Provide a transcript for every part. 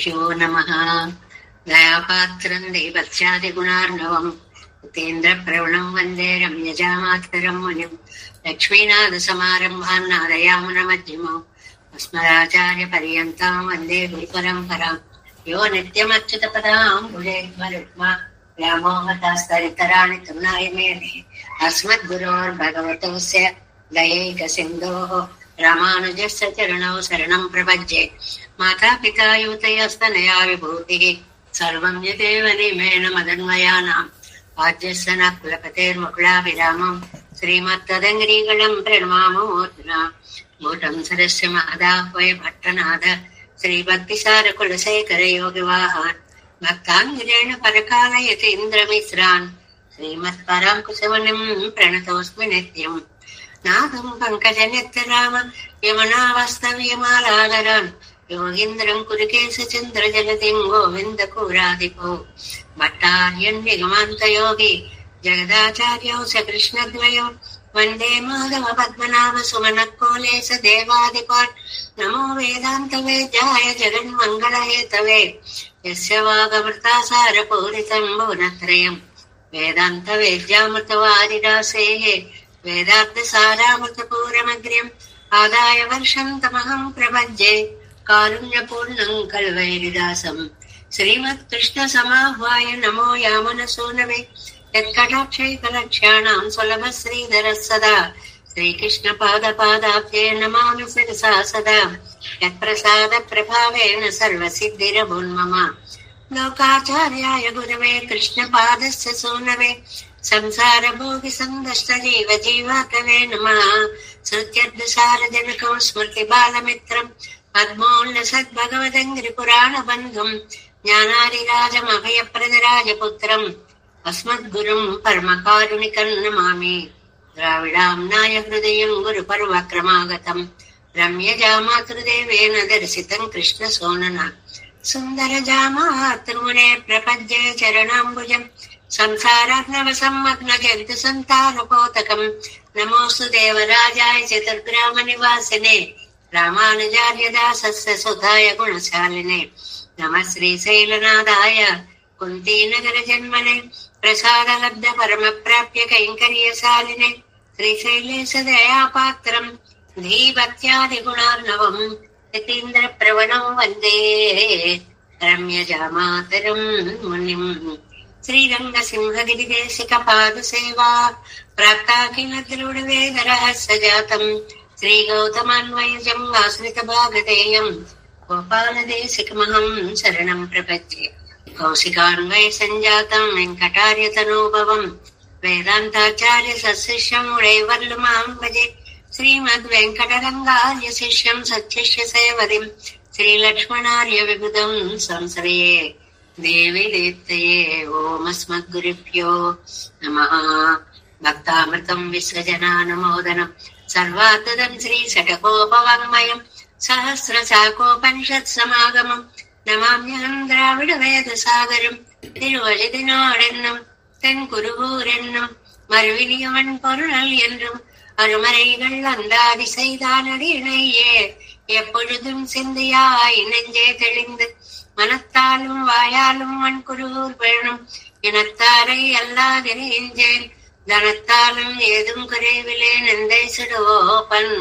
శ్రీగురుభ్యో నమః. దయాపాత్రం దైవత్యాదిగుణార్ణవం జితేంద్ర ప్రవణం వందే రమ్యజామాతరం మునిం. లక్ష్మీనాథ సమారంభాన్ నాదయామున మధ్యమం అస్మదాచార్య పర్యంతం వందే గురు పరంపరాం. యో నిత్యమచ్యుత పదాంబుజేర్మరుక్మా వ్యామోహతాస్తరితరాణి తృణాయ మేనే. అస్మద్గురోర్భగవతోస్య దయైక సింధోః రామానుజస్య చరణౌ శరణం ప్రపద్యే. మాతాపితా యూతయస్తనయా విభూతిః సర్వం యదేవ నిమేన మదన్వయానాం. ఆద్యస్య న కులపతేర్ముకుళాభిరామం శ్రీమత్తదంగ్రీగళం ప్రణమామో మూర్ధ్నా. మూఢం సరస్య మహదాహ్వయ భట్టనాథ శ్రీభక్తిసార కులశేఖర యోగివాహాన్. భక్తాంగిరేణ పరకాలయతి ఇంద్రమిశ్రాన్ శ్రీమత్పరాంకుశవనిం ప్రణతోస్మి నిత్యం. నాదం పంకజనేత్రామ యమనావస్తవ్యమాలాదరాన్ యోగీంద్రం కురుకేశ చంద్ర జలదిం గోవింద కూరాదిపో. భట్టార్యన్నిగమాంతయోగి జగదాచార్యౌ స కృష్ణద్వయో వందే మాధవ పద్మనాభ సుమనకోలేశ దేవాదిపాన్. నమో వేదాంత వేద్యాయ జగన్మంగళహేతవే యస్య వాగమృతాసార పూరితం భువనత్రయం. వేదాంత వేద్యామృతవారిరాసేః వేదార్థ సారామృత పూరమగ్ర్యం ఆదాయ వర్షం తమహం ప్రపద్యే. కారుణ్యపూర్ణం కల్వైరిదాసం శ్రీమత్కృష్ణ సమాహ్వాయ నమో యామనసూనవే. యత్కటాక్షైకలక్ష్యాణాం సులభ శ్రీధర సదా శ్రీకృష్ణ పాదాబ్జే నమామి శిరసా సదా. యత్ప్రసాద ప్రభావేన సర్వసిద్ధిరభూన్మమ. లోకాచార్యాయ గురవే కృష్ణ పాదస్య సూనవే సంసార భోగి సందష్ట జీవ జీవాకవే నమః. శృత్యర్థసారజనకం స్మృతి బాలమిత్రం పద్మోల్ల సద్భగవదంగ్రి పురాణ బంధుం జ్ఞానారిరాజం అభయప్రదరాజపుత్రం అస్మద్గురుం పరమకారుణికం నమామి. ద్రావిడాంనాయ హృదయం గురు పర్వక్రమాగతం రమ్యజామాతృదేవేన దర్శితం కృష్ణ సోనన. సుందర జామాతృమునే ప్రపద్యే చరణాంబుజం సంసారార్ణవ సమ్మగ్న జంతు సంతానపోతకం. నమోస్తు దేవరాజాయ చతుర్గ్రామ నివాసినే రామానుజార్య దాసస్య సుధాయ గుణశాలినే. నమః శ్రీశైలనాథాయ కుంతీనగర జన్మనే ప్రసాదలబ్ధ పరమ ప్రాప్య కైంకర్యశాలినే. శ్రీశైలేశ దయాపాత్రం ధీభక్త్యాదిగుణార్ణవం యతీంద్ర ప్రవణం వందే రమ్యజామాతరం మునిం. శ్రీరంగ సింహగిరిదేశిక పాదసేవా ప్రాప్తాఖిల ద్రుడ వేద రహస్య జాతం శ్రీ గౌతమాన్వయజం ఆశ్రిత భాగధేయం గోపాలదేశికమహం శరణం ప్రపద్యే. కౌశికాన్వయ సంజాతం వెంకటార్య తనూభవం వేదాంతాచార్య సశిష్యం ఉడైవర్లుమాం భజే. శ్రీమద్ వెంకటరంగార్య శిష్యం సత్శిష్య సేవదిం శ్రీలక్ష్మణార్య విబుధం సంశ్రయే. దేవి దేత్తయే ఓమస్మద్గురుభ్యో నమః. భక్తామృతం విశ్వజనానుమోదనం సర్వాత్మదం శ్రీ శఠకోపవాङ्మయం సహస్రశాకోపనిషత్ సమాగమం నమామ్యహం ద్రావిడ వేద సాగరం. తిరువழிதினோடென்னும் தென் குருகூரென்னும் மறுவினியவன் பொருள் என்றும் அருமறைகள் அந்தாதி செய்தானடி இணையே. எப்பொழுதும் சிந்தியாய் நெஞ்சே தெளிந்து மனத்தாலும் வாயாலும் மண் குருகூர் பேணும் இனத்தாரை அல்லாதிரேஞ்சேன். தனத்தாலும் ஏதும் குறைவிலே நெந்தை சுடுவோப்பன்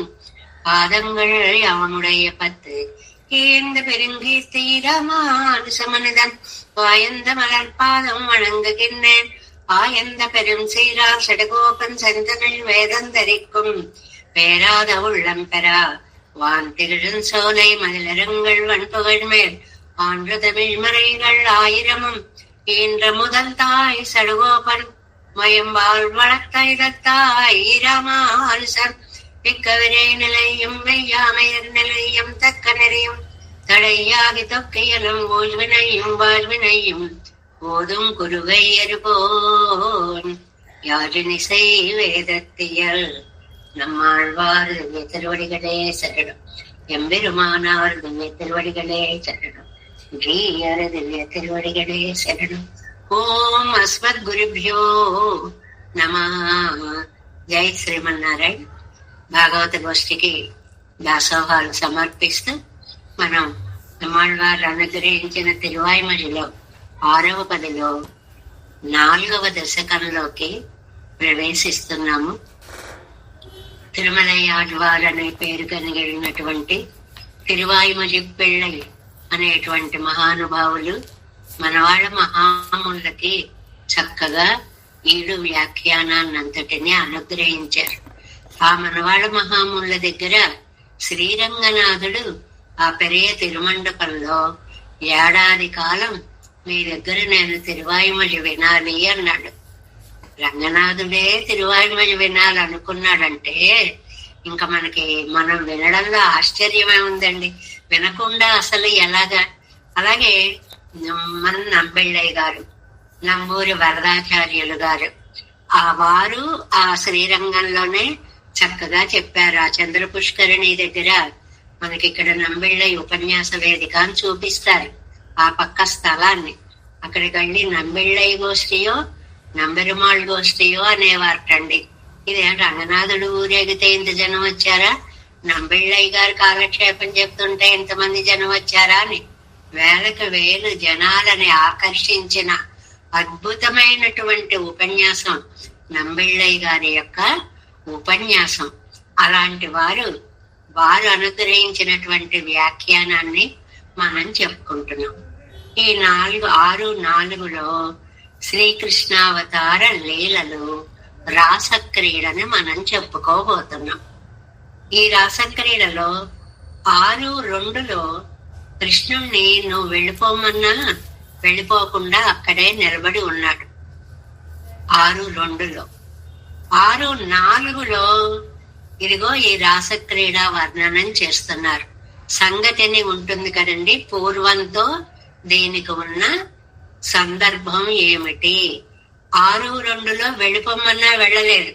பாதங்கள் அவனுடைய 10 ஏந்த பெருங்கீர்த்தி ராமானுசமனிதன் வாயந்த மலர்பாதம் வணங்குகின்றேன். ஆயந்த பெரும் சீரார் சடகோபன் சந்தனில் வேதந்தரிக்கும் பேராத உள்ளம் பெறா வான் திகழும் சோலை மதிலரங்கள் வன்புகழ் மேல் ஆன்று தமிழ் மறைகள் 1000மும் ஈன்ற முதல் தாய் சடகோபன் மயம்பால் வளர்த்தாய் ராமானுசன். மிக்கவரே நிலையும் வெய்யாமையர் நிலையும் தக்க நெறியும் தடையாகி தொக்கையலும் ஊழ்வினையும் வாழ்வினையும் ஓதும் குருகையருபோன் யாழினிசை வேதத்தியல். நம்மாழ்வார் திருவடிகளே சரணம். எம்பெருமானார் திருவடிகளே சரணம். ஜீயர் திவ்ய திருவடிகளே சரணம். ఓం అస్మద్ గురుభ్యో నమః. జై శ్రీమన్నారాయణ. భాగవత గోష్ఠికి దాసోహాలు సమర్పిస్తూ మనం நம்மాழ்వారు అనుగ్రహించిన తిరువాయిమడిలో 6వ పదిలో 4వ దశకంలోకి ప్రవేశిస్తున్నాము. తిరుమలయాళ్వార్ అనే పేరు కలిగినటువంటి తిరువాయిమడి పిళ్ళై అనేటువంటి మహానుభావులు మనవాళ్ళ మహాములకి చక్కగా ఈడు వ్యాఖ్యానాన్నంతటిని అనుగ్రహించారు. ఆ మనవాళ్ళ మహాముల దగ్గర శ్రీరంగనాథుడు ఆ పెరియ తిరుమండపంలో ఏడాది కాలం మీ దగ్గర నేను తిరువాయిమడి వినాలి అన్నాడు. రంగనాథుడే తిరువాయిమడి వినాలనుకున్నాడంటే ఇంకా మనం వినడంలో ఆశ్చర్యమే ఉందండి. వినకుండా అసలు ఎలాగా? అలాగే మన నంబెళ్ళయ్య గారు, నంబూరి వరదాచార్యులు గారు, వారు ఆ శ్రీరంగంలోనే చక్కగా చెప్పారు. ఆ చంద్ర పుష్కరిణి దగ్గర మనకి ఇక్కడ నంబెళ్ళయ్య ఉపన్యాస వేదిక అని చూపిస్తారు. ఆ పక్క స్థలాన్ని అక్కడికి వెళ్ళి నంబెళ్ళయ్య గోష్ఠియో నంబెరుమాళ్ గోష్ఠియో అనేవారటండి. ఇదే రంగనాథుడు ఊరేగితే ఇంత జనం వచ్చారా, నంబెళ్ళయ్య గారు కాలక్షేపం చెప్తుంటే ఇంతమంది జనం వచ్చారా అని వేలకు వేలు జనాలని ఆకర్షించిన అద్భుతమైనటువంటి ఉపన్యాసం నంబెళ్ళయ్య గారి యొక్క ఉపన్యాసం. అలాంటి వారు అనుగ్రహించినటువంటి వ్యాఖ్యానాన్ని మనం చెప్పుకుంటున్నాం. ఈ 6:4లో శ్రీకృష్ణావతార లీలలు రాసక్రీడని మనం చెప్పుకోబోతున్నాం. ఈ రాసక్రీడలో 6:2లో కృష్ణుణ్ణి నువ్వు వెళ్ళిపోమన్నా వెళ్ళిపోకుండా అక్కడే నిలబడి ఉన్నాడు 6:2లో. 6:4లో ఇదిగో ఈ రాసక్రీడ వర్ణనం చేస్తున్నారు. సంగతిని ఉంటుంది కదండి, పూర్వంతో దీనికి ఉన్న సందర్భం ఏమిటి. 6:2లో వెళ్ళిపోమన్నా వెళ్ళలేదు,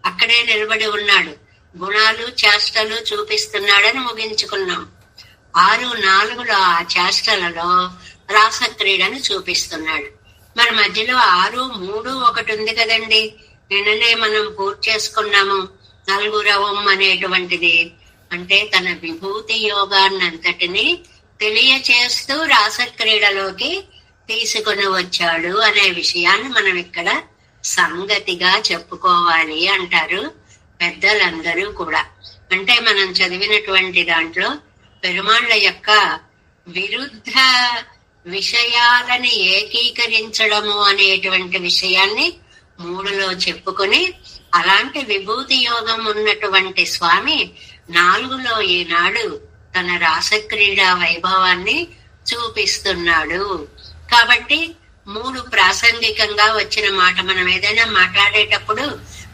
అక్కడే నిలబడి ఉన్నాడు, గుణాలు చేష్టలు చూపిస్తున్నాడని ముగించుకున్నాం. 6:4లో ఆ చేష్టలలో రాసక్రీడను చూపిస్తున్నాడు. మరి మధ్యలో 6:3 ఒకటి ఉంది కదండి, నిన్ననే మనం పూర్తి చేసుకున్నాము. 4వ అనేటువంటిది అంటే తన విభూతి యోగాన్నంతటిని తెలియచేస్తూ రాసక్రీడలోకి తీసుకుని వచ్చాడు అనే విషయాన్ని మనం ఇక్కడ సంగతిగా చెప్పుకోవాలి అంటారు పెద్దలందరూ కూడా. అంటే మనం చదివినటువంటి దాంట్లో పెరుమాళ్ళ యొక్క విరుద్ధ విషయాలని ఏకీకరించడము అనేటువంటి విషయాన్ని 3లో చెప్పుకొని, అలాంటి విభూతి యోగం ఉన్నటువంటి స్వామి 4లో ఈనాడు తన రాసక్రీడా వైభవాన్ని చూపిస్తున్నాడు. కాబట్టి 3 ప్రాసంగికంగా వచ్చిన మాట. మనం ఏదైనా మాట్లాడేటప్పుడు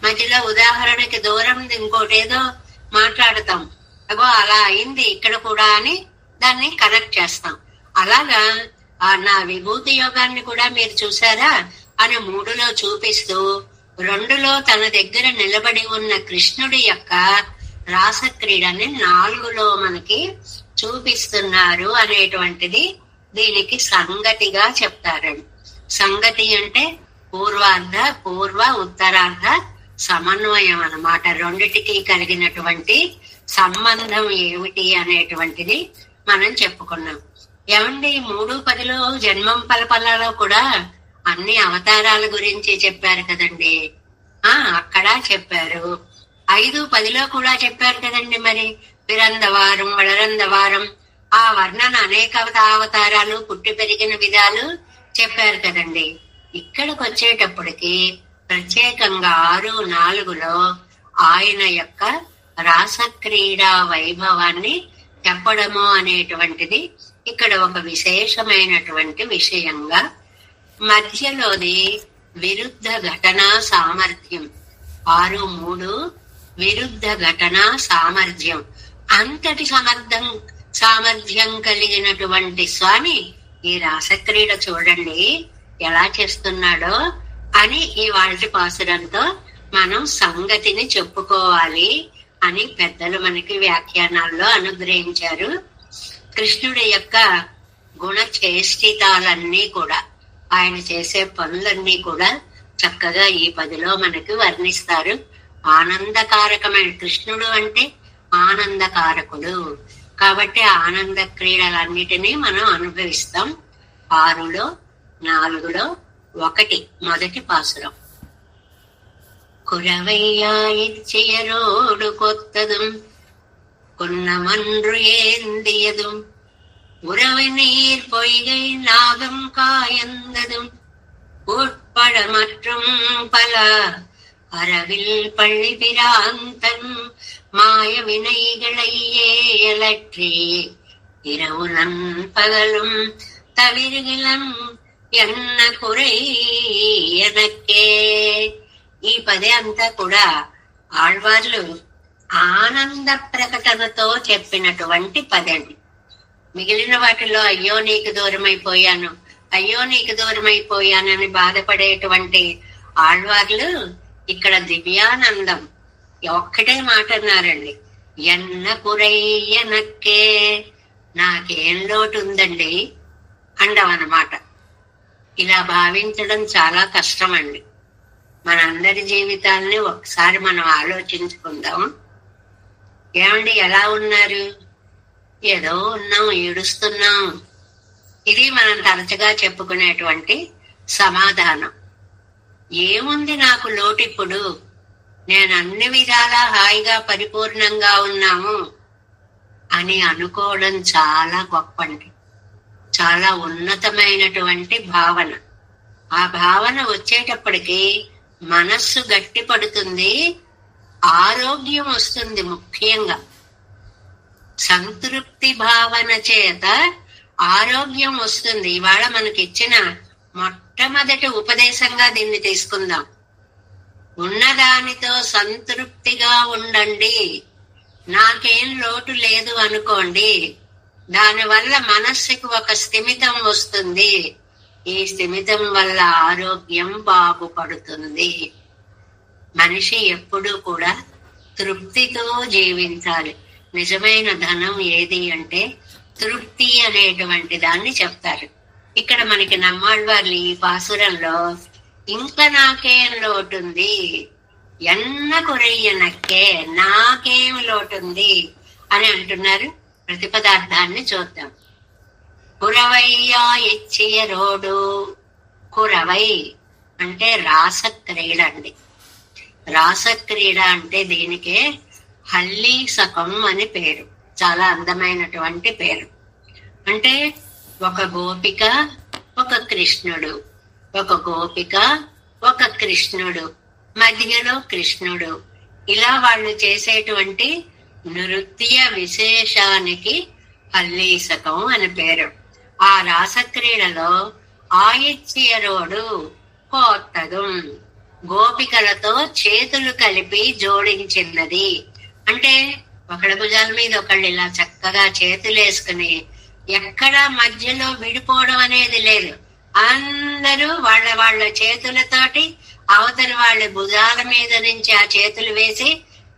మధ్యలో ఉదాహరణకి దూరం ఇంకోటి ఏదో మాట్లాడతాం, అగో అలా అయింది ఇక్కడ కూడా అని దాన్ని కనెక్ట్ చేస్తాం. అలాగా నా విభూతి యోగాన్ని కూడా మీరు చూసారా అని 3లో చూపిస్తూ 2లో తన దగ్గర నిలబడి ఉన్న కృష్ణుడి యొక్క రాసక్రీడని 4లో మనకి చూపిస్తున్నారు అనేటువంటిది దీనికి సంగతిగా చెప్తారండి. సంగతి అంటే పూర్వ ఉత్తరార్ధ సమన్వయం అన్నమాట. రెండిటికి కలిగినటువంటి సంబంధం ఏమిటి అనేటువంటిది మనం చెప్పుకున్నాం. ఏమండి 3:10లో జన్మం పలపలలో కూడా అన్ని అవతారాల గురించి చెప్పారు కదండి. అక్కడ చెప్పారు. 5:10లో కూడా చెప్పారు కదండి. మరి పిరందవారం వళరందవారం ఆ వర్ణన అనేక అవతారాలు పుట్టి పెరిగిన విధాలు చెప్పారు కదండి. ఇక్కడికి వచ్చేటప్పటికి ప్రత్యేకంగా 6:4లో ఆయన యొక్క రాసక్రీడా వైభవాన్ని చెప్పడము అనేటువంటిది ఇక్కడ ఒక విశేషమైనటువంటి విషయంగా. మధ్యలోది విరుద్ధ ఘటనా సామర్థ్యం. 6:3 విరుద్ధ ఘటనా సామర్థ్యం. అంతటి సామర్థ్యం కలిగినటువంటి స్వామి ఈ రాసక్రీడ చూడండి ఎలా చేస్తున్నాడో అని ఈ వాళ్ళ పాసురంతో మనం సంగతిని చెప్పుకోవాలి అని పెద్దలు మనకి వ్యాఖ్యానాల్లో అనుగ్రహించారు. కృష్ణుడి యొక్క గుణ చేష్టితాలన్నీ కూడా, ఆయన చేసే పనులన్నీ కూడా చక్కగా ఈ 10లో మనకి వర్ణిస్తారు. ఆనందకారకమైన కృష్ణుడు అంటే ఆనందకారకుడు. కాబట్టి ఆనంద క్రీడలన్నిటినీ మనం అనుభవిస్తాం. 6లో 4లో 1 మొదటి పాసురం. குரவையா இச்சையரோடு கொத்ததும் குன்னமன்று ஏந்தியதும் உறவு நீர் பொய்கை நாகம் காயந்ததும் உட்பட மற்றும் பல அறவில் பள்ளி பிராந்தன் மாய வினைகளை ஏயலற்றே இரவு நண்பகலும் தவிர்கிலம் ఎన్న కురై ఎనక్కే. ఈ పదే అంతా కూడా ఆళ్వార్లు ఆనంద ప్రకటనతో చెప్పినటువంటి పదండి. మిగిలిన వాటిలో అయ్యో నీకు దూరమైపోయాను, అయ్యో నీకు దూరమైపోయానని బాధపడేటువంటి ఆళ్వార్లు ఇక్కడ దివ్యానందం ఒక్కటే మాట అన్నారండి. ఎన్న కురయ్యనక్కే, నాకేం లోటు ఉందండి అండవన్నమాట. ఇలా భావించడం చాలా కష్టం అండి. మనందరి జీవితాలని ఒకసారి మనం ఆలోచించుకుందాం. ఏమండి ఎలా ఉన్నారు? ఏదో ఉన్నాం, ఏడుస్తున్నాం. ఇది మనం తరచుగా చెప్పుకునేటువంటి సమాధానం. ఏముంది నాకు లోటు ఇప్పుడు, నేను అన్ని విధాలా హాయిగా పరిపూర్ణంగా ఉన్నాము అని అనుకోవడం చాలా గొప్పండి. చాలా ఉన్నతమైనటువంటి భావన. ఆ భావన వచ్చేటప్పటికి మనస్సు గట్టి పడుతుంది, ఆరోగ్యం వస్తుంది. ముఖ్యంగా సంతృప్తి భావన చేత ఆరోగ్యం వస్తుంది. ఇవాళ మనకి ఇచ్చిన మొట్టమొదటి ఉపదేశంగా దీన్ని తీసుకుందాం. ఉన్నదానితో సంతృప్తిగా ఉండండి. నాకేం లోటు లేదు అనుకోండి. దానివల్ల మనస్సుకి ఒక స్థిమితం వస్తుంది. ఈ స్థిమితం వల్ల ఆరోగ్యం బాగుపడుతుంది. మనిషి ఎప్పుడూ కూడా తృప్తితో జీవించాలి. నిజమైన ధనం ఏది అంటే తృప్తి అనేటువంటి దాన్ని చెప్తారు. ఇక్కడ మనకి నమ్మాళ్వార్లు ఈ పాసురంలో ఇంకా నాకేం లోటుంది, ఎన్న కురయ్యనక్కే, నాకేం లోటుంది అని అంటున్నారు. ప్రతిపదార్థాన్ని చూద్దాం. కురవయ్యా ఇచ్చియ రోడు. కురవై అంటే రాసక్రీడ అండి. రాసక్రీడ అంటే దీనికే హల్లీసకం అని పేరు. చాలా అందమైనటువంటి పేరు. అంటే ఒక గోపిక, ఒక కృష్ణుడు, ఒక గోపిక, ఒక కృష్ణుడు, మధ్యలో కృష్ణుడు, ఇలా వాళ్ళు చేసేటువంటి నృత్య విశేషానికి హల్లీసకం అని పేరు. ఆ రాసక్రీడలో ఆయిత్యరోడు కోత్తదం, గోపికలతో చేతులు కలిపి జోడించినది. అంటే ఒకళ్ళ భుజాల మీద ఒకళ్ళు ఇలా చక్కగా చేతులు వేసుకుని ఎక్కడా మధ్యలో విడిపోవడం అనేది లేదు. అందరూ వాళ్ళ వాళ్ళ చేతులతోటి అవతలి వాళ్ళ భుజాల మీద నుంచి ఆ చేతులు వేసి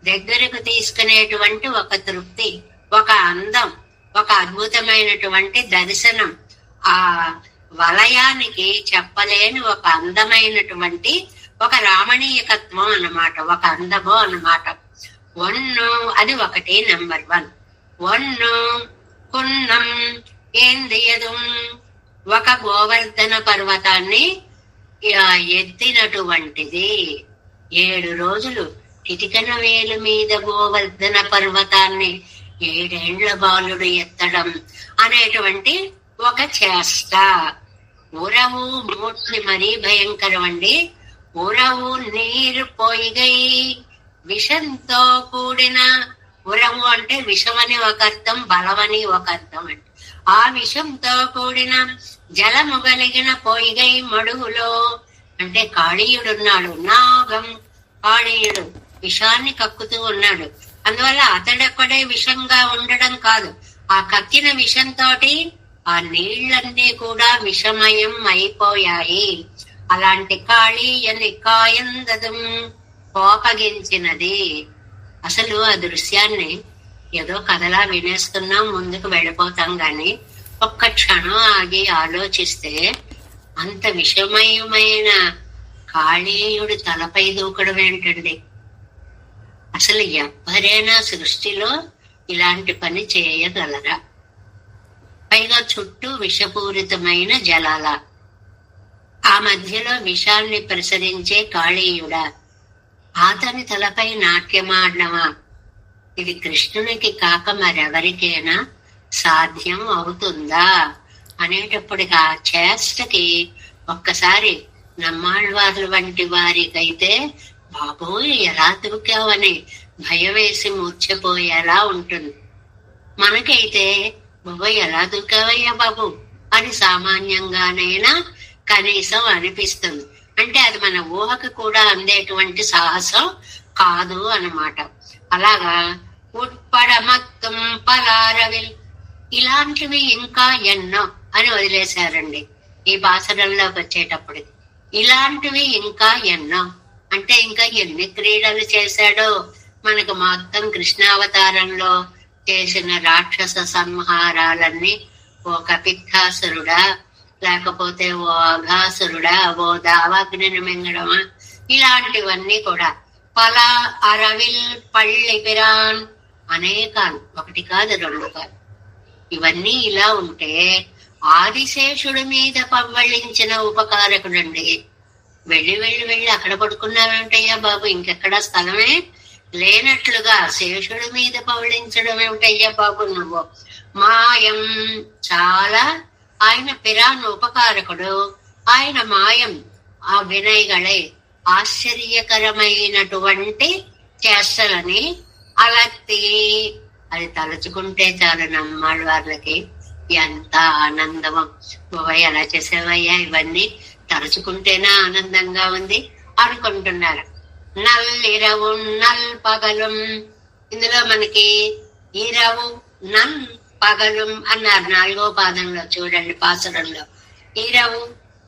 దగ్గరకు తీసుకునేటువంటి ఒక తృప్తి, ఒక అందం, ఒక అద్భుతమైనటువంటి దర్శనం. ఆ వలయానికి చెప్పలేని ఒక అందమైనటువంటి ఒక రామణీయకత్వం అన్నమాట, ఒక అందమో అన్నమాట. ఒన్ను అది ఒకటి, నెంబర్ 1. ఒన్ను కున్నం ఏందియదు, ఒక గోవర్ధన పర్వతాన్ని ఎత్తినటువంటిది. 7 రోజులు చిటికన వేలు మీద గోవర్ధన పర్వతాన్ని 7 ఏళ్ల బాలుడు ఎత్తడం అనేటువంటి ఒక చేష్ట. ఉరవు మూర్తి మరీ భయంకరం అండి. ఉరవు నీరు పొయ్యగై, విషంతో కూడిన, ఉరవు అంటే విషమని ఒక అర్థం, బలమని ఒక అర్థం అండి. ఆ విషంతో కూడిన జలము కలిగిన పొయ్యగై మడుగులో, అంటే కాళీయుడున్నాడు, నాగం కాళీయుడు విషాన్ని కక్కుతూ ఉన్నాడు. అందువల్ల అతడొక్కడే విషంగా ఉండడం కాదు, ఆ కక్కిన విషంతో ఆ నీళ్లన్నీ కూడా విషమయం అయిపోయాయి. అలాంటి కాళీయని కాయందదం, కోపగించినది. అసలు ఆ దృశ్యాన్ని ఏదో కథలా వినేస్తున్నాం, ముందుకు వెళ్ళిపోతాం గాని ఒక్క క్షణం ఆగి ఆలోచిస్తే అంత విషమయమైన కాళీయుడు తలపై దూకడం ఏంటండి? అసలు ఎవరైనా సృష్టిలో ఇలాంటి పని చేయగలరా? పైగా చుట్టూ విషపూరితమైన జలాల, ఆ మధ్యలో విషాన్ని ప్రసరించే కాళీయుడా, అతని తలపై నాట్యమాడనమా? ఇది కృష్ణునికి కాక మరెవరికైనా సాధ్యం అవుతుందా అనేటప్పటికి ఆ చేష్టకి ఒక్కసారి నమ్మాళ్వార్ల వంటి వారికైతే బాబోయ్ ఎలా దూకావని భయం వేసి మూర్ఛపోయేలా ఉంటుంది. మనకైతే బాబోయ్ ఎలా దూకావయ్యా బాబు అని సామాన్యంగానైనా కనీసం అనిపిస్తుంది. అంటే అది మన ఊహకు కూడా అందేటువంటి సాహసం కాదు అన్నమాట. అలాగా ఉట్పడమత్తం పలారవిల్ ఇలాంటివి ఇంకా ఎన్నో అని వదిలేశారండి ఈ పాసరంలోకి వచ్చేటప్పటికి. ఇలాంటివి ఇంకా ఎన్నో అంటే ఇంకా ఎన్ని క్రీడలు చేశాడో. మనకు మొత్తం కృష్ణావతారంలో చేసిన రాక్షస సంహారాలన్నీ ఓ కపిత్తాసురుడా, లేకపోతే ఓ అఘాసురుడా, ఓ దావాగ్నిని మింగడమా, ఇలాంటివన్నీ కూడా పలా అరవిల్ పళ్ళి పిరాన్ అనేకాలు, ఒకటి కాదు రెండు కాదు. ఇవన్నీ ఇలా ఉంటే ఆదిశేషుడి మీద పవ్వళించిన ఉపకారకుడండి. వెళ్ళి వెళ్ళి వెళ్ళి అక్కడ పడుకున్నావేమిటయ్యా బాబు, ఇంకెక్కడా స్థలమే లేనట్లుగా శేషుడి మీద పవళించడం ఏమిటయ్యా బాబు నువ్వు. మాయం చాలా, ఆయన పిరాన్ ఉపకారకుడు, ఆయన మాయం ఆ వినయగళే ఆశ్చర్యకరమైనటువంటి చేష్టలని అలక్తి. అది తలుచుకుంటే చాలు నమ్మాడు వాళ్ళకి ఎంత ఆనందమో. బాబాయ్ ఎలా చేసేవయ్యా ఇవన్నీ, తలుచుకుంటేనే ఆనందంగా ఉంది అనుకుంటున్నారు. నల్లిరవు నల్ పగలం, ఇందులో మనకి ఇరవు నన్ పగలం అన్నారు 4వ పాదంలో చూడండి పాసురంలో. ఇరవు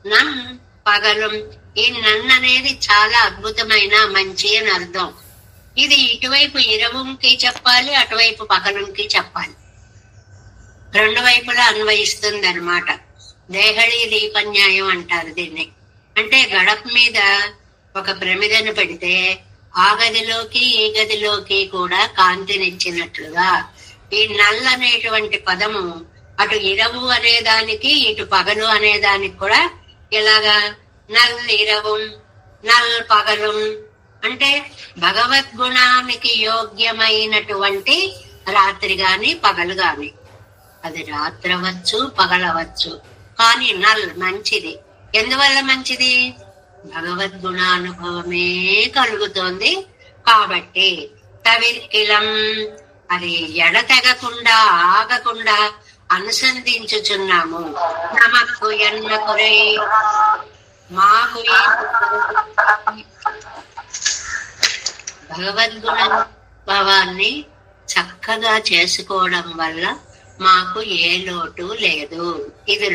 నన్ పగలం, ఈ నన్ అనేది చాలా అద్భుతమైన మంచి అని అర్థం. ఇది ఇటువైపు ఇరవుకి చెప్పాలి, అటువైపు పగలంకి చెప్పాలి, రెండు వైపులా అన్వయిస్తుంది అనమాట. దేహళీ దీపన్యాయం అంటారు దీన్ని. అంటే గడప మీద ఒక ప్రమిదను పెడితే ఆ గదిలోకి ఈ గదిలోకి కూడా కాంతినిచ్చినట్లుగా ఈ నల్ అనేటువంటి పదము అటు ఇరవు అనేదానికి ఇటు పగలు అనేదానికి కూడా ఇలాగా నల్ ఇరవు నల్ పగలు అంటే భగవద్గుణానికి యోగ్యమైనటువంటి రాత్రి గాని పగలు గాని, అది రాత్రవచ్చు పగలవచ్చు, కానీ నల్ మంచిది. ఎందువల్ల మంచిది? భగవద్గుణానుభవమే కలుగుతోంది కాబట్టి. తవిర్కిలం, అది ఎడతెగకుండా ఆగకుండా అనుసంధించుచున్నాము. నమకు ఎన్నకురై మాకు భగవద్గుణానుభవాన్ని చక్కగా చేసుకోవడం వల్ల మాకు ఏ లోటు లేదు. ఇది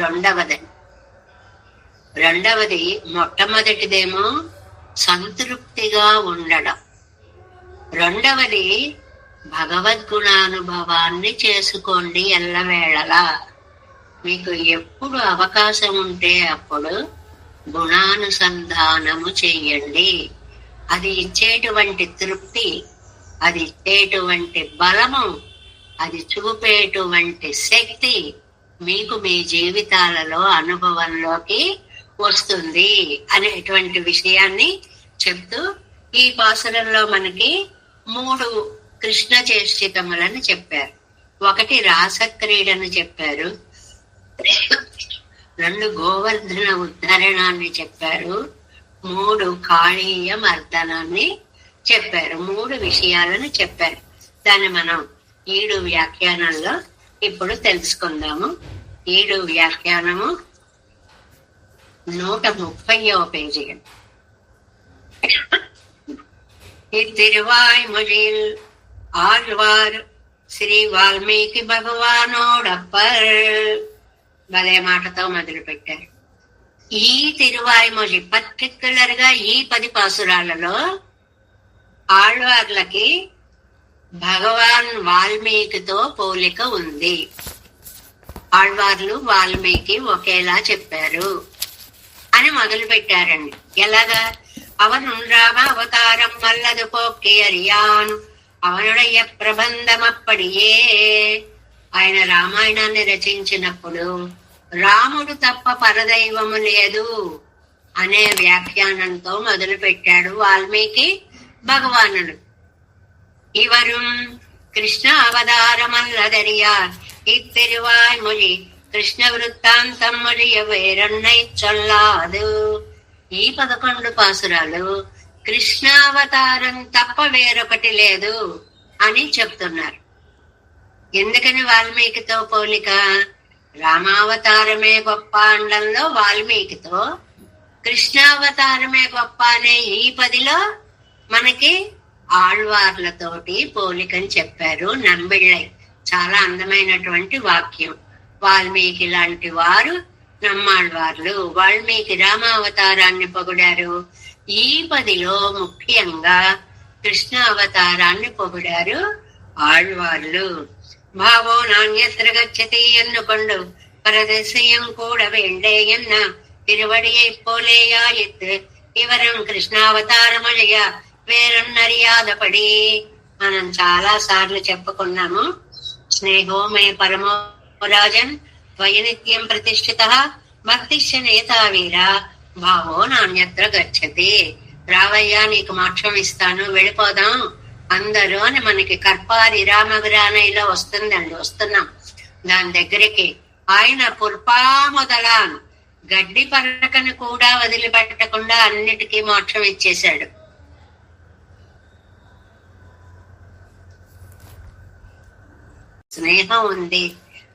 రెండవది. మొట్టమొదటిదేమో సంతృప్తిగా ఉండడం, రెండవది భగవద్గుణానుభవాన్ని చేసుకోండి ఎల్లవేళలా. మీకు ఎప్పుడు అవకాశం ఉంటే అప్పుడు గుణానుసంధానము చెయ్యండి. అది ఇచ్చేటువంటి తృప్తి, అది ఇచ్చేటువంటి బలము, అది చూపేటువంటి శక్తి మీకు మీ జీవితాలలో అనుభవంలోకి వస్తుంది అనేటువంటి విషయాన్ని చెప్తూ ఈ పాసురంలో మనకి 3 కృష్ణ చేష్టితములను చెప్పారు. 1 రాసక్రీడను చెప్పారు, 2 గోవర్ధన ఉద్ధరణాన్ని చెప్పారు, 3 కాళీయ మర్దనాన్ని చెప్పారు. 3 విషయాలను చెప్పారు. దాన్ని మనం 7 వ్యాఖ్యానంలో ఇప్పుడు తెలుసుకుందాము. 7 వ్యాఖ్యానము 130వ పేజీ. திருவாய்மொழியில் ஆழ்வார் శ్రీ వాల్మీకి భగవానోడప్పర్ భలే మాటతో మొదలు పెట్టారు. ఈ తిరువాయిమొഴി పర్టిక్యులర్ గా ఈ 10 పాసురాలలో ఆళ్వార్లకి భగవాన్ వాల్మీకితో పోలిక ఉంది. ఆళ్వార్లు వాల్మీకి ఒకేలా చెప్పారు అని మొదలు పెట్టారండి. ఎలాగా? అవనుండ్రామ అవతారం వల్లదు పోక్కి అరియాన్ అవనుడయ్య ప్రబంధమప్పడియే. ఆయన రామాయణాన్ని రచించినప్పుడు రాముడు తప్ప పరదైవము లేదు అనే వ్యాఖ్యానంతో మొదలు పెట్టాడు వాల్మీకి భగవానుడు. ఇవరుం కృష్ణ అవతారమల్లదరియార్ ఇత్తిరువాయ్మొழி కృష్ణ వృత్తాంతం మొழிయ వేరన్నై చొల్లాదు. ఈ 11 పాసురాలు కృష్ణావతారం తప్ప వేరొకటి లేదు అని చెప్తున్నారు. ఎందుకని వాల్మీకితో పోలిక? రామావతారమే గొప్ప అండంలో వాల్మీకితో, కృష్ణావతారమే గొప్ప అనే ఈ 10లో మనకి ఆళ్వార్లతోటి పోలికని చెప్పారు నంబిళ్ళై. చాలా అందమైనటువంటి వాక్యం. వాల్మీకి లాంటి వారు నమ్మాళ్వార్లు. వాల్మీకి రామావతారాన్ని పొగిడారు. ఈ 10లో ముఖ్యంగా కృష్ణ అవతారాన్ని పొగిడారు ఆళ్వార్లు. భావో నాణ్యత్ర గచ్చతి ఎన్నుకొండు పరదశయం కూడా వేండే ఎన్న తిరువడియై పోలేయాయిత్ ఇవరం కృష్ణావతారమయ వేరన్నరియాదపడి. మనం చాలా సార్లు చెప్పుకున్నాము. స్నేహో మే పరమో రాజన్ వయనిత్యం ప్రతిష్ఠిత భక్తిశ్చ నేతావీర భావో నాణ్యత్ర గచ్చతి. రావయ్యా నీకు మోక్షం ఇస్తాను, వెళ్ళిపోదాం అందరూ అని మనకి కర్పారి రామవిరానైలో వస్తుందండి. వస్తున్నాం దాని దగ్గరికి. ఆయన పుర్పా మొదలాన్ గడ్డి పరకను కూడా వదిలిపెట్టకుండా అన్నిటికీ మోక్షం ఇచ్చేశాడు. స్నేహం ఉంది,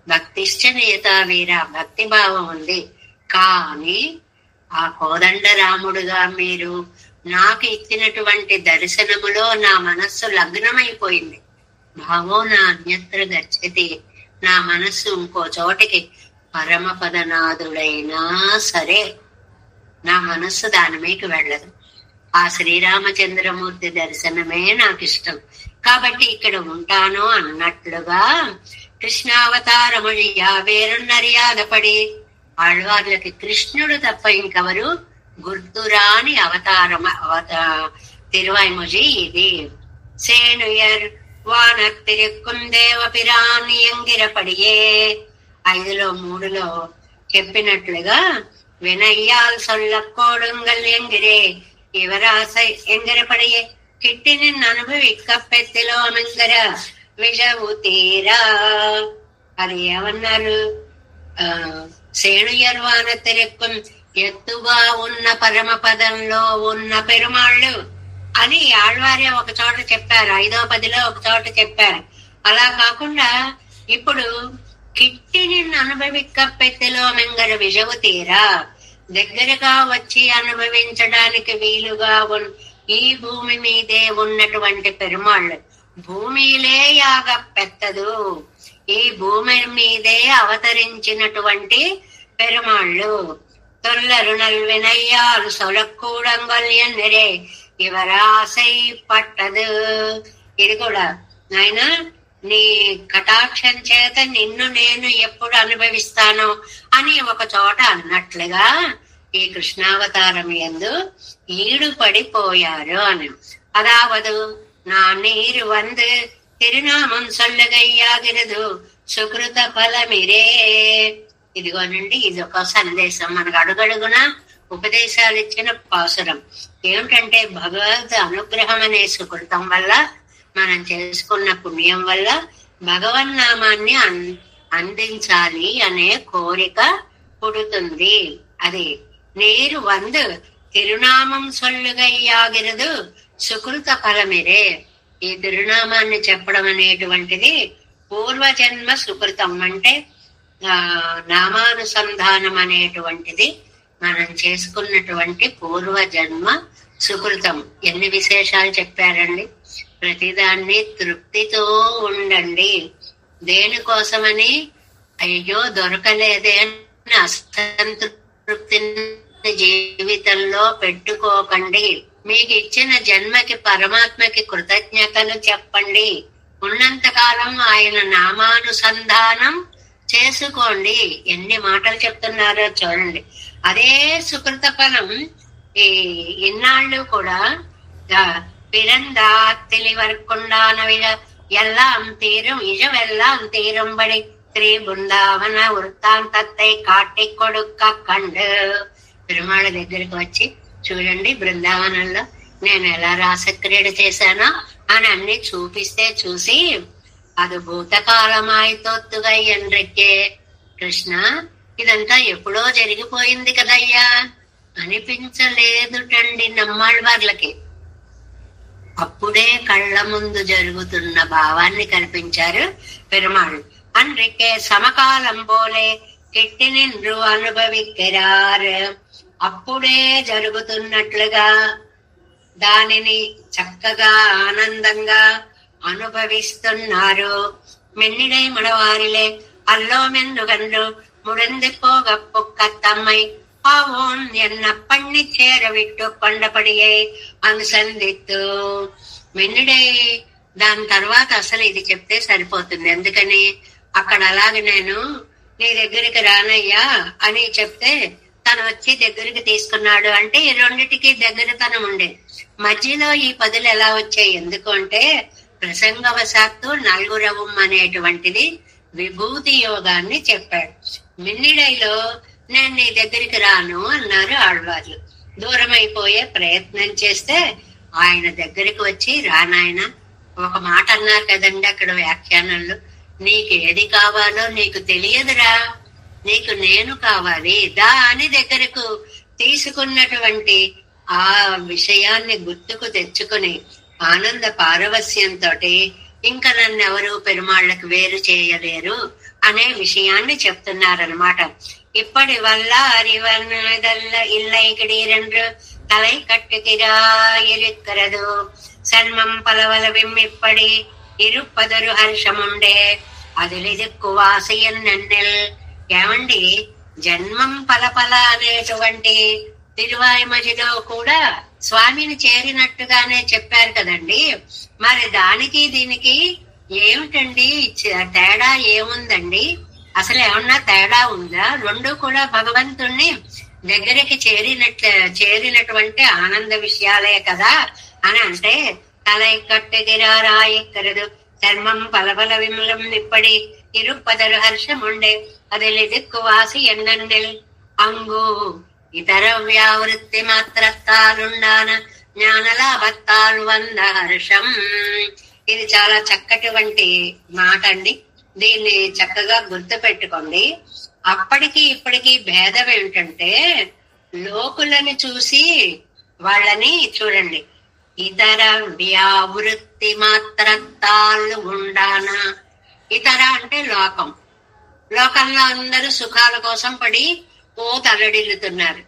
భక్తిశ్చ నేతావీర భక్తి భావం ఉంది. కానీ ఆ కోదండ రాముడుగా మీరు నాకు ఇచ్చినటువంటి దర్శనములో నా మనస్సు లగ్నమైపోయింది. భావో నా అన్యత్ర గచ్చతి. నా మనస్సు ఇంకో చోటికి, పరమపదనాథుడైనా సరే నా మనస్సు దాని మీకు వెళ్ళదు. ఆ శ్రీరామచంద్రమూర్తి దర్శనమే నాకు ఇష్టం. కాబట్టి ఇక్కడ ఉంటాను అన్నట్లుగా కృష్ణావతారమొழிయ వేరున్నరియాదపడి. ఆళ్వార్లకి కృష్ణుడు తప్ప ఇంకెవరు గుర్తురాని అవతారం తిరువాయ్మొഴി ఇది. సేనుయర్ వానత్తిరుక్కుందేవ పిరాని ఎంగిరపడియే. 5లో 3లో చెప్పినట్లుగా వినయ్యాల్ సొల్లకోడుంగల్ ఎంగిరే ఇవరాసై ఎంగిరపడియే కిట్టి నిన్ను అనుభవిక్కపెత్తిలో మెంగర విషవు తీరా. అది ఏమన్నారు? సేణుయర్వాన తిరుక్కుం ఎత్తుగా ఉన్న పరమపదంలో ఉన్న పెరుమాళ్ళు అని ఆళ్వారే ఒక చోట చెప్పారు. 5వ 10లో ఒక చోట చెప్పారు. అలా కాకుండా ఇప్పుడు కిట్టి నిన్ను అనుభవిక్కపెత్తిలో మెంగర విషవు తీరా, దగ్గరగా వచ్చి అనుభవించడానికి వీలుగా ఈ భూమి మీదే ఉన్నటువంటి పెరుమాళ్ళు. భూమిలే యాగ పెత్తదు, ఈ భూమి మీదే అవతరించినటువంటి పెరుమాళ్ళు. తొల్లరుణల్ వినయ్యాలు సొలక్కూడంగొల్యన్నరే ఇవరాసై పట్టదు. ఇది కూడా నాయన నీ కటాక్షం చేత నిన్ను నేను ఎప్పుడు అనుభవిస్తాను అని ఒక చోట అన్నట్లుగా ఈ కృష్ణావతారం యందు ఈడు పడిపోయారు అని. అదావదు నా నీరు వందు తిరునామం సొల్లగయ్యాగిరదు సుకృత ఫలమిరే. ఇదిగోనండి, ఇది ఒక సందేశం. మనకు అడుగడుగున ఉపదేశాలు ఇచ్చిన పాసురం ఏమిటంటే, భగవద్ అనుగ్రహం అనే సుకృతం వల్ల, మనం చేసుకున్న పుణ్యం వల్ల భగవన్నామాన్ని అందించాలి అనే కోరిక పుడుతుంది. అది నీరు వందు తిరునామం సొల్లుగయ్యాగిరదు సుకృత ఫలమిరే. ఈ తిరునామాన్ని చెప్పడం అనేటువంటిది పూర్వజన్మ సుకృతం. అంటే నామానుసంధానం అనేటువంటిది మనం చేసుకున్నటువంటి పూర్వజన్మ సుకృతం. ఎన్ని విశేషాలు చెప్పారండి. ప్రతిదాన్ని తృప్తితో ఉండండి. దేనికోసమని అయ్యో దొరకలేదే అని అసంతృప్తిని జీవితంలో పెట్టుకోకండి. మీకు ఇచ్చిన జన్మకి పరమాత్మకి కృతజ్ఞతలు చెప్పండి. ఉన్నంత కాలం ఆయన నామానుసంధానం చేసుకోండి. ఎన్ని మాటలు చెప్తున్నారో చూడండి. అదే సుకృత ఫలం ఈ ఇన్నాళ్ళు కూడా பிறந்தாத்திலிவர்கொண்டானவிக எல்லாம் தீரும் இழவெல்லாம் தீரும்படி ஸ்ரீ బృందావన వృత్తాంతத்தை కాటి కొడుక కండు. పెరుమాళ దగ్గరికి వచ్చి చూడండి, బృందావనంలో నేను ఎలా రాసక్రీడ చేశానో అని అన్ని చూపిస్తే చూసి అది భూతకాలమాయి తొత్తుగా ఎండ్రెక్కే, కృష్ణ ఇదంతా ఎప్పుడో జరిగిపోయింది కదయ్యా అనిపించలేదుటండి నమ్మాళ్ళవార్లకి. అప్పుడే కళ్ళ ముందు జరుగుతున్న భావాన్ని కల్పించారు పెరుమాళ్. అన్రికే సమకాలం పోలే కెట్టి నిండ్రు అనుభవిక్కిరారు. అప్పుడే జరుగుతున్నట్లుగా దానిని చక్కగా ఆనందంగా అనుభవిస్తున్నారు. మెన్నిడై మడవారిలే అల్లో మెందుగండ్రు മുടന്തിപ്പോകപ്പൊക്കത്തമ്മൈ പാവോൻ എന്ന പണ്ണിച്ചേര విట్టు కొండపడియే అనుసంధిత్తు. మెన్నిడే దాని తర్వాత అసలు ఇది చెప్తే సరిపోతుంది. ఎందుకని అక్కడ అలాగే నేను నీ దగ్గరికి రానయ్యా అని చెప్తే తను వచ్చి దగ్గరికి తీసుకున్నాడు అంటే ఈ రెండిటికి దగ్గరతనం ఉండే. మధ్యలో ఈ పదులు ఎలా వచ్చాయి? ఎందుకు అంటే ప్రసంగవశాత్తు నలుగురవం అనేటువంటిది విభూతి యోగాన్ని చెప్పాడు. మిన్నిడైలో నేను నీ దగ్గరికి రాను అన్నారు ఆళ్వార్లు. దూరం అయిపోయే ప్రయత్నం చేస్తే ఆయన దగ్గరికి వచ్చి రానాయన ఒక మాట అన్నారు కదండి అక్కడ వ్యాఖ్యానంలో, నీకు ఏది కావాలో నీకు తెలియదురా, నీకు నేను కావాలి దాని దగ్గరకు తీసుకున్నటువంటి ఆ విషయాన్ని గుర్తుకు తెచ్చుకుని ఆనంద పారవస్యంతో ఇంకా నన్ను ఎవరు పెరుమాళ్ళకు వేరు చేయలేరు అనే విషయాన్ని చెప్తున్నారనమాట. ఇప్పటి వల్ల அறிவதல்ல இல்லை கிடீரென்று தலை கட்டுகிறா இருக்கிறது சன்மம் பலவலவும் இப்படி இருப்பదొరు హర్షముండే అదిలిదిక్కు వాసియన్ నన్నెల్. ఏమండి, జన్మం పలపల అనేటువంటి తిరువాయిమజిలో కూడా స్వామిని చేరినట్టుగానే చెప్పారు కదండి. మరి దానికి దీనికి ఏమిటండి తేడా ఏముందండి? అసలు ఏమన్నా తేడా ఉందా? రెండు కూడా భగవంతుణ్ణి దగ్గరికి చేరినటువంటి ఆనంద విషయాలే కదా అని అంటే తలై కట్టుగిరారాయక్కరదు చర్మం పలపల విమలం ఇప్పటి ఇరుపదరు హర్షముండే అదిలిదిక్కు వాసి ఎన్నెల్ అంగు ఇతర వ్యావృత్తి మాత్రత్తాలుండాన జ్ఞానలాభత్తాలు వంద హర్షం. ఇది చాలా చక్కటి మాట అండి. దీన్ని చక్కగా గుర్తు పెట్టుకోండి. అప్పటికి ఇప్పటికి భేదం ఏమిటంటే లోకులని చూసి వాళ్ళని చూడండి. ఇతర వ్యావృత్తి మాత్రత్తాలు ఉండానా. ఇతర అంటే లోకం. లోకంలో అందరూ సుఖాల కోసం పడి తల్లడిల్లుతున్నారు.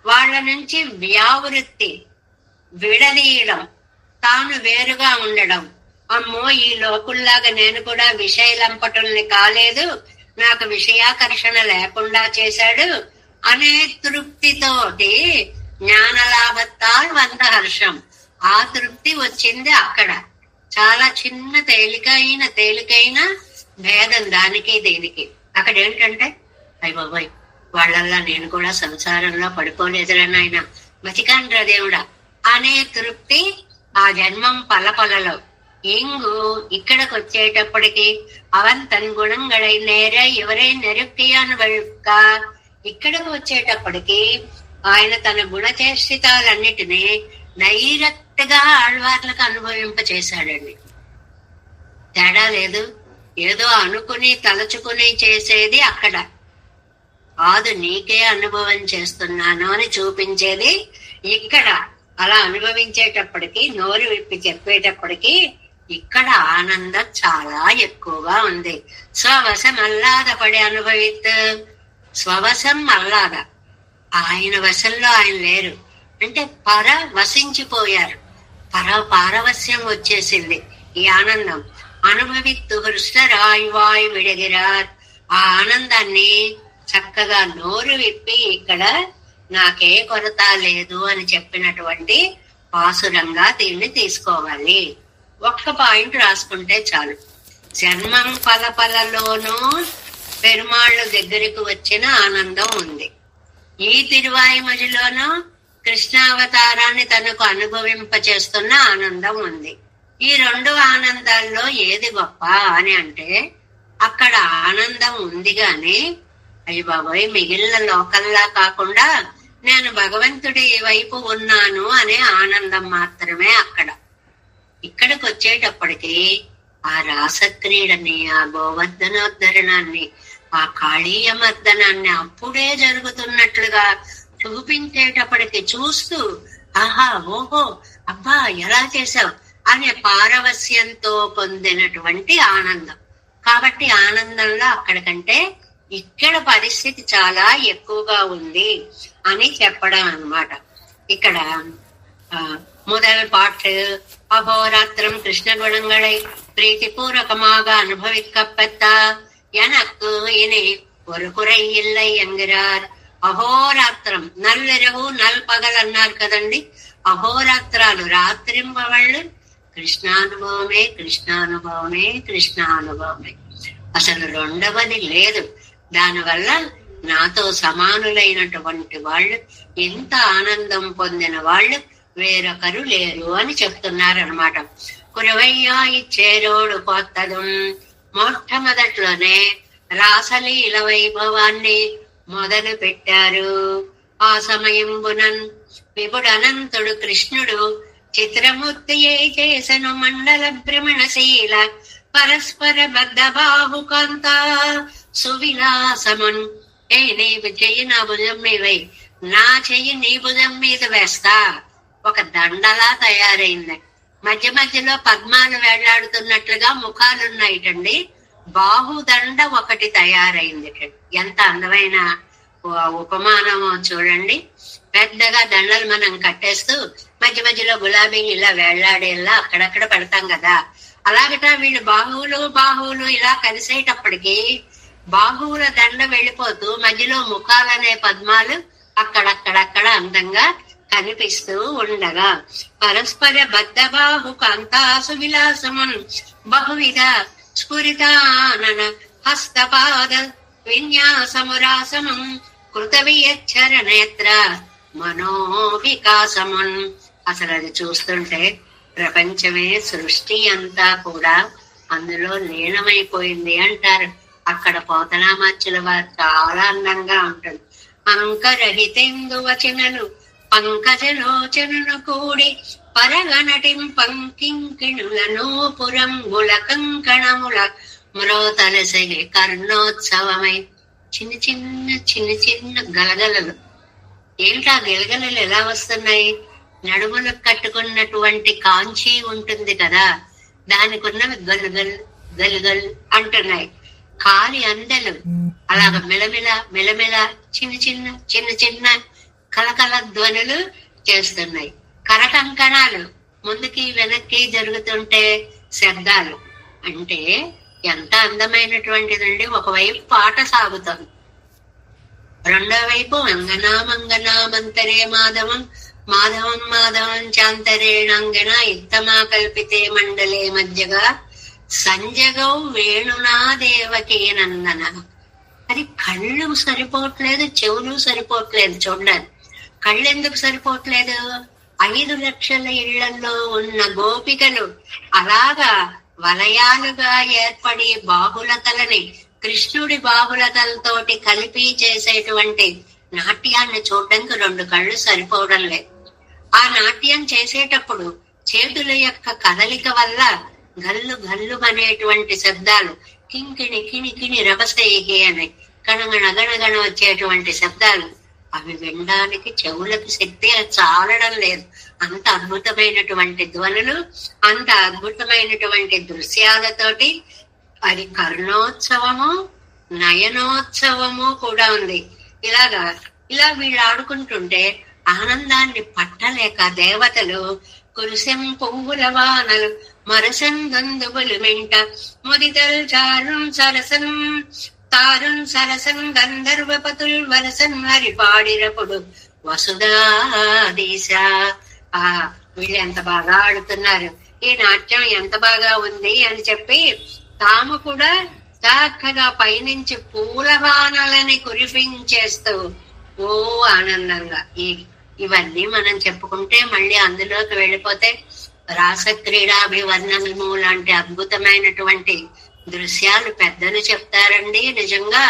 వాళ్ళ నుంచి వ్యావృత్తి విడదీయడం, తాను వేరుగా ఉండడం. అమ్మో ఈ లోకుల్లాగా నేను కూడా విషయలంపటుల్ని కాలేదు, నాకు విషయాకర్షణ లేకుండా చేశాడు అనే తృప్తితోటి జ్ఞానలాభత్తాలు వంద హర్షం. ఆ తృప్తి వచ్చింది అక్కడ. చాలా చిన్న తేలికైన భేదం దానికి దీనికి. అక్కడ ఏంటంటే అయ్య బాబాయ్ వాళ్ళల్లా నేను కూడా సంసారంలో పడిపోలేదురా నాయన, బతికాన్రా దేవుడా అనే తృప్తి ఆ జన్మం పలపలలో. ఇంగు ఇక్కడికి వచ్చేటప్పటికి అవన్ తన్ గుణంగళై నేర ఎవరై నెరుక్తియాను వెళ్క. ఇక్కడికి వచ్చేటప్పటికి ఆయన తన గుణచేష్టితాలన్నిటినీ డైరెక్ట్ గా ఆళ్వార్లకు అనుభవింప చేశాడండి. తేడా లేదు. ఏదో అనుకుని తలచుకుని చేసేది అక్కడ కాదు, నీకే అనుభవం చేస్తున్నాను అని చూపించేది ఇక్కడ. అలా అనుభవించేటప్పటికి నోరు విప్పి చెప్పేటప్పటికి ఇక్కడ ఆనందం చాలా ఎక్కువగా ఉంది. స్వవశం అల్లాద పడి అనుభవిత్. స్వవశం అల్లాద, ఆయన వశంలో ఆయన లేరు అంటే వసించిపోయారు. పారవస్యం వచ్చేసింది ఈ ఆనందం. అనుభవిత్తు హృష్ట రాయువాయు విడగిరార్. ఆ ఆనందాన్ని చక్కగా నోరు విప్పి ఇక్కడ నాకే కొరత లేదు అని చెప్పినటువంటి పాసురంగా దీన్ని తీసుకోవాలి. ఒక్క పాయింట్ రాసుకుంటే చాలు. జన్మం పలపలలోనూ పెరుమాళ్ళ దగ్గరకు వచ్చిన ఆనందం ఉంది. ఈ తిరువాయిమజిలోనూ కృష్ణావతారాన్ని తనకు అనుభవింపచేస్తున్న ఆనందం ఉంది. ఈ రెండు ఆనందాల్లో ఏది గొప్ప అని అంటే అక్కడ ఆనందం ఉంది గాని అయ్య బాబోయ్ మిగిలిన లోకల్లా కాకుండా నేను భగవంతుడి వైపు ఉన్నాను అనే ఆనందం మాత్రమే అక్కడ. ఇక్కడికి వచ్చేటప్పటికి ఆ రాసక్రీడని, ఆ గోవర్ధనోద్ధరణాన్ని, ఆ కాళీయ మర్దనాన్ని అప్పుడే జరుగుతున్నట్లుగా చూపించేటప్పటికి చూస్తూ ఆహా ఓహో అబ్బా ఎలా చేసావు అనే పారవస్యంతో పొందినటువంటి ఆనందం. కాబట్టి ఆనందంలో అక్కడికంటే ఇక్కడ పరిస్థితి చాలా ఎక్కువగా ఉంది అని చెప్పడం అన్నమాట. ఇక్కడ முதல் பாட்டு அகோராத்திரம் கிருஷ்ண குணங்களை பிரீத்திபூர்வகமாக அனுபவிக்கப்பட்டா எனக்கு இனி ஒரு குறை இல்லை என்கிறார். అహోరాత్రం నల్లిరవు నల్పగలు అన్నారు కదండి. అహోరాత్రాలు రాత్రింబవళ్ళు కృష్ణానుభవమే కృష్ణానుభవమే కృష్ణానుభవమే, అసలు రెండవది లేదు. దానివల్ల నాతో సమానులైనటువంటి వాళ్ళు, ఎంత ఆనందం పొందిన వాళ్ళు వేరొకరు లేరు అని చెప్తున్నారనమాట. కురవయ్యా ఇచ్చేరోడు కొత్తదు. మొట్టమొదట్లోనే రాసలీల వైభవాన్ని మొదలు పెట్టారు. ఆ సమయంబునన్ విపుడనంతుడు కృష్ణుడు చిత్రమూర్తి చేసను మండల భ్రమణశీల పరస్పర బద్ధ బాహుకాంత సువిలాసమున్. నీవు చెయ్యి నా భుజం మీద, నా చెయ్యి నీ భుజం మీద వేస్తా. ఒక దండలా తయారైంది. మధ్య మధ్యలో పద్మాలు వేళ్లాడుతున్నట్లుగా ముఖాలున్నాయిటండి. బాహుదండ ఒకటి తయారైంది. ఎంత అందమైన ఉపమానమో చూడండి. పెద్దగా దండలు మనం కట్టేస్తూ మధ్య మధ్యలో గులాబీలు ఇలా వేళ్లాడేలా అక్కడక్కడ పెడతాం కదా, అలాగట వీళ్ళు బాహువులు ఇలా కలిసేటప్పటికి బాహువుల దండ వెళ్ళిపోతూ మధ్యలో ముఖాలనే పద్మాలు అక్కడక్కడక్కడ అందంగా కనిపిస్తూ ఉండగా పరస్పర బద్ధ బాహు కాంతాసు విలాసమున్ బహువిధ స్ఫురితానన హస్తపాద విన్యాసమురాసమున్ కృతవియచ్చర నేత్ర మనోవికాసమున్. అసలు అది చూస్తుంటే ప్రపంచమే, సృష్టి అంతా కూడా అందులో లీనమైపోయింది అంటారు. అక్కడ పోతనామాచ్యుల వారు చాలా అందంగా ఉంటుంది. అంకరహితేందు వచనలు పంకజలోచనను కూడి పరగనటిం పంకింకిణులను పురంబుల కంకణముల మ్రోతలసగి కర్ణోత్సవమై చిన్న చిన్న గలగలలు. ఏంటా గలగలలు ఎలా వస్తున్నాయి? నడుములకు కట్టుకున్నటువంటి కాంచి ఉంటుంది కదా, దానికి ఉన్నవి గలుగల్ గలుగల్ అంటున్నాయి. కాలి అందెలు అలాగ మెలమెల చిన్న చిన్న కలకల ధ్వనులు చేస్తున్నాయి. కరకంకణాలు ముందుకి వెనక్కి జరుగుతుంటే శబ్దాలు. అంటే ఎంత అందమైనటువంటిదండి. ఒకవైపు పాట సాగుతుంది, రెండో వైపు మంగనామంతరే మాధవం మాధవం మాధవం చాంతరేణంగన ఇత్తమా కల్పితే మండలే మధ్యగా సంజగౌ వేణునా దేవకీ నందన. అది కళ్ళు సరిపోవట్లేదు, చెవులు సరిపోవట్లేదు చూడడానికి. కళ్ళు ఎందుకు సరిపోవట్లేదు? 5 లక్షల ఇళ్లలో ఉన్న గోపికలు అలాగా వలయాలుగా ఏర్పడి బాహులతలని కృష్ణుడి బాహులతలతోటి కలిపి చేసేటువంటి నాట్యాన్ని చూడడానికి 2 కళ్ళు సరిపోవడం లేదు. ఆ నాట్యం చేసేటప్పుడు చేతుల యొక్క కదలిక వల్ల గల్లు గల్లు అనేటువంటి శబ్దాలు, కింకిణి కిణికిణి రభసైహి అని గణగణ గణగణ వచ్చేటువంటి శబ్దాలు, అవి వినడానికి చెవులకు శక్తి చాలడం లేదు. అంత అద్భుతమైనటువంటి ధ్వనులు, అంత అద్భుతమైనటువంటి దృశ్యాలతోటి అది కర్ణోత్సవము నయనోత్సవము కూడా ఉంది. ఇలా వీళ్ళు ఆడుకుంటుంటే ఆనందాన్ని పట్టలేక దేవతలు కురుసెం పువ్వుల వానలు మరసన్ గంధువులు మెంట ముదితల్ తారున్ సరసన్ గంధర్వపతుల్ వరసన్ హరి పాడినప్పుడు వసుధాదీశ. వీళ్ళు ఎంత బాగా ఆడుతున్నారు, ఈ నాట్యం ఎంత బాగా ఉంది అని చెప్పి తాము కూడా చక్కగా పైనుంచి పూల వానలని కురిపించేస్తూ ఓ ఆనందంగా ఈ ఇవన్నీ మనం చెప్పుకుంటే మళ్ళీ అందులోకి వెళ్ళిపోతే రాసక్రీడాభివర్ణనము లాంటి అద్భుతమైనటువంటి దృశ్యాలు పెద్దలు చెప్తారండి. నిజంగా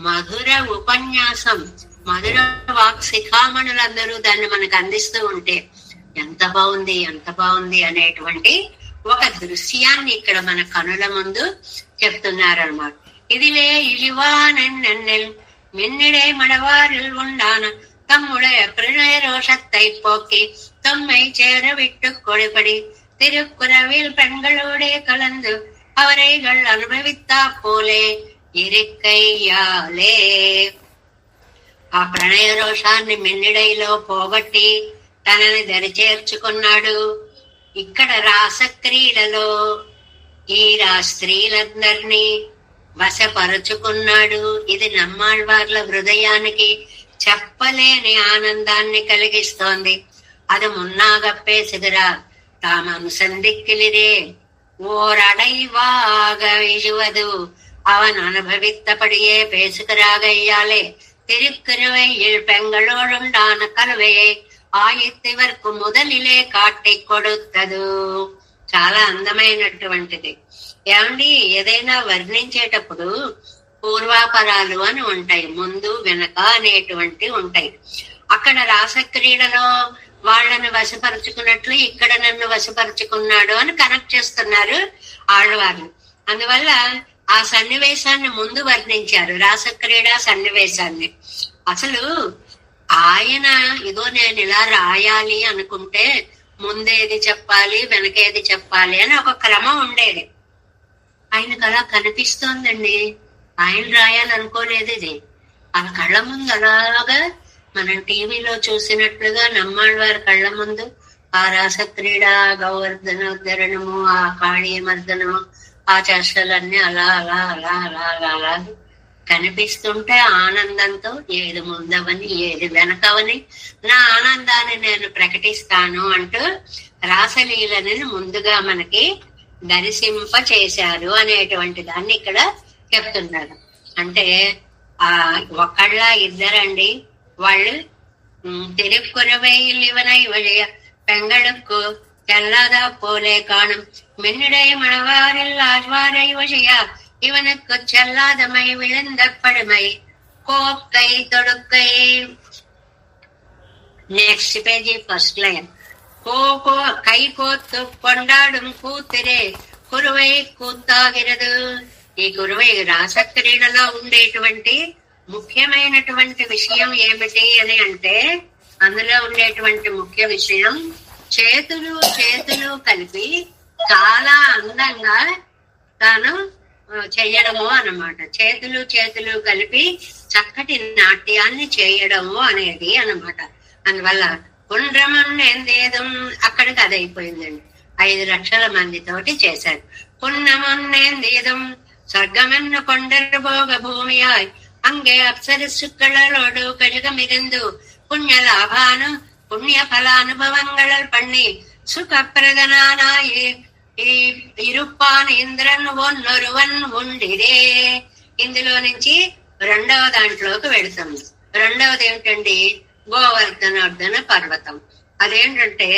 మధుర ఉపన్యాసం, మధుర వాక్ శిఖామణులందరూ దాన్ని మనకు అందిస్తూ ఉంటే ఎంత బాగుంది ఎంత బాగుంది అనేటువంటి ఒక దృశ్యాన్ని ఇక్కడ మన కనుల ముందు చెప్తున్నారన్నమాట. ఇదిలే ఇలివానెన్నెల్ మిన్నిడే మడవారిల్ ఉండాన తమ్ముடைய பிரணய ரோஷத்தை போக்கி தம்மை சேர விட்டு கொடைபடி திருக்குறவில் பெண்களோடே கலந்து அவரைகள் అనుభవిస్తా పోలే ఇరికయ్యాలే. ఆ ప్రణయ రోషాన్ని మిన్నిడైలో పోగొట్టి తనని దరిచేర్చుకున్నాడు. ఇక్కడ రాసక్రీడలో ఈ స్త్రీలందరినీ వశపరుచుకున్నాడు. ఇది నమ్మాళ్వార్ల హృదయానికి చెప్పలేని ఆనందాన్ని కలిగిస్తోంది. అది మున్నాగప్పేసిదిరా తామం సందిక్కిలిరే ஓரடைவாக விழுவது அவன் அனுபவித்தபடியே பேசுகிறாகையாலே திருக்குறவையில் பெங்களோடுண்டான கருவையை ఆయిత్తివరకు మొదలిలే కాటి కొడుతదు. చాలా అందమైనటువంటిది. ఏమండి, ఏదైనా వర్ణించేటప్పుడు పూర్వాపరాలు అని ఉంటాయి, ముందు వెనక అనేటువంటి ఉంటాయి. అక్కడ రాసక్రీడలో వాళ్ళని వశపరుచుకున్నట్లు ఇక్కడ నన్ను వశపరుచుకున్నాడు అని కనెక్ట్ చేస్తున్నారు ఆడవాళ్ళు. అందువల్ల ఆ సన్నివేశాన్ని ముందు వర్ణించారు, రాసక్రీడా సన్నివేశాన్ని. అసలు ఆయన ఇదో నేను ఇలా రాయాలి అనుకుంటే ముందేది చెప్పాలి వెనకేది చెప్పాలి అని ఒక క్రమం ఉండేది. ఆయనకు అలా కనిపిస్తోందండి, ఆయన రాయాలనుకోలేదు. ఇది ఆ కళ్ళ ముందు అలాగా మనం టీవీలో చూసినట్లుగా నమ్మాళ్వారి కళ్ళ ముందు ఆ రాసక్రీడ గౌవర్ధనోద్ధరణము, ఆ కాళీమర్దనము, ఆ చేష్టలన్నీ అలా అలా అలా అలా అలా అలా కనిపిస్తుంటే ఆనందంతో ఏది ముందవని ఏది వెనకవని నా ఆనందాన్ని నేను ప్రకటిస్తాను అంటూ రాసలీలని ముందుగా మనకి దర్శింప చేశారు అనేటువంటి దాన్ని ఇక్కడ చెప్తున్నారు. అంటే ఆ ఒకళ్ళ ఇద్దరండి వాళ్ళు తిరుక్కురవైలు ఇవనై వழிய பெங்களுக்கு செல்லாதா போலே காணும் மின்னிடை மணவாரில் ஆழ்வாரை வழிய இவனுக்கு செல்லாதமை விழுந்த படுமை கோக்கை தொடுக்கை. Next page first line. కై కోత్తు కొண்டாடும் కూతురే కురువై కూతాగిరదు. ఈ కురువై రాసక్రీడలో ఉండేటువంటి ముఖ్యమైనటువంటి విషయం ఏమిటి అని అంటే, అందులో ఉండేటువంటి ముఖ్య విషయం చేతులు చేతులు కలిపి చాలా అందంగా తాను చేయడము అన్నమాట. చేతులు చేతులు కలిపి చక్కటి నాట్యాన్ని చేయడము అనేది అన్నమాట. అందువల్ల పుండ్రమొన్నేందేదం అక్కడికి అదైపోయిందండి. 5 లక్షల మందితోటి చేశారు. పున్నమొన్నేందేదం స్వర్గమెన్ను కొండరు భోగ భూమియాయ్ అంగే அப்சரசுக்களோடு கழுகமிருந்து புண்ணிய லாபானு புண்ணிய பலானுபவங்கள் பண்ணி சுகப்பிரதனானாயே ఇరుప్పాన్ ఇంద్రన్ ఒన్నొరువన్ ఉండిరే. ఇందులో నుంచి రెండవ దాంట్లోకి వెళుతుంది. రెండవది ఏమిటండి, గోవర్ధనోర్ధన పర్వతం. అదేంటంటే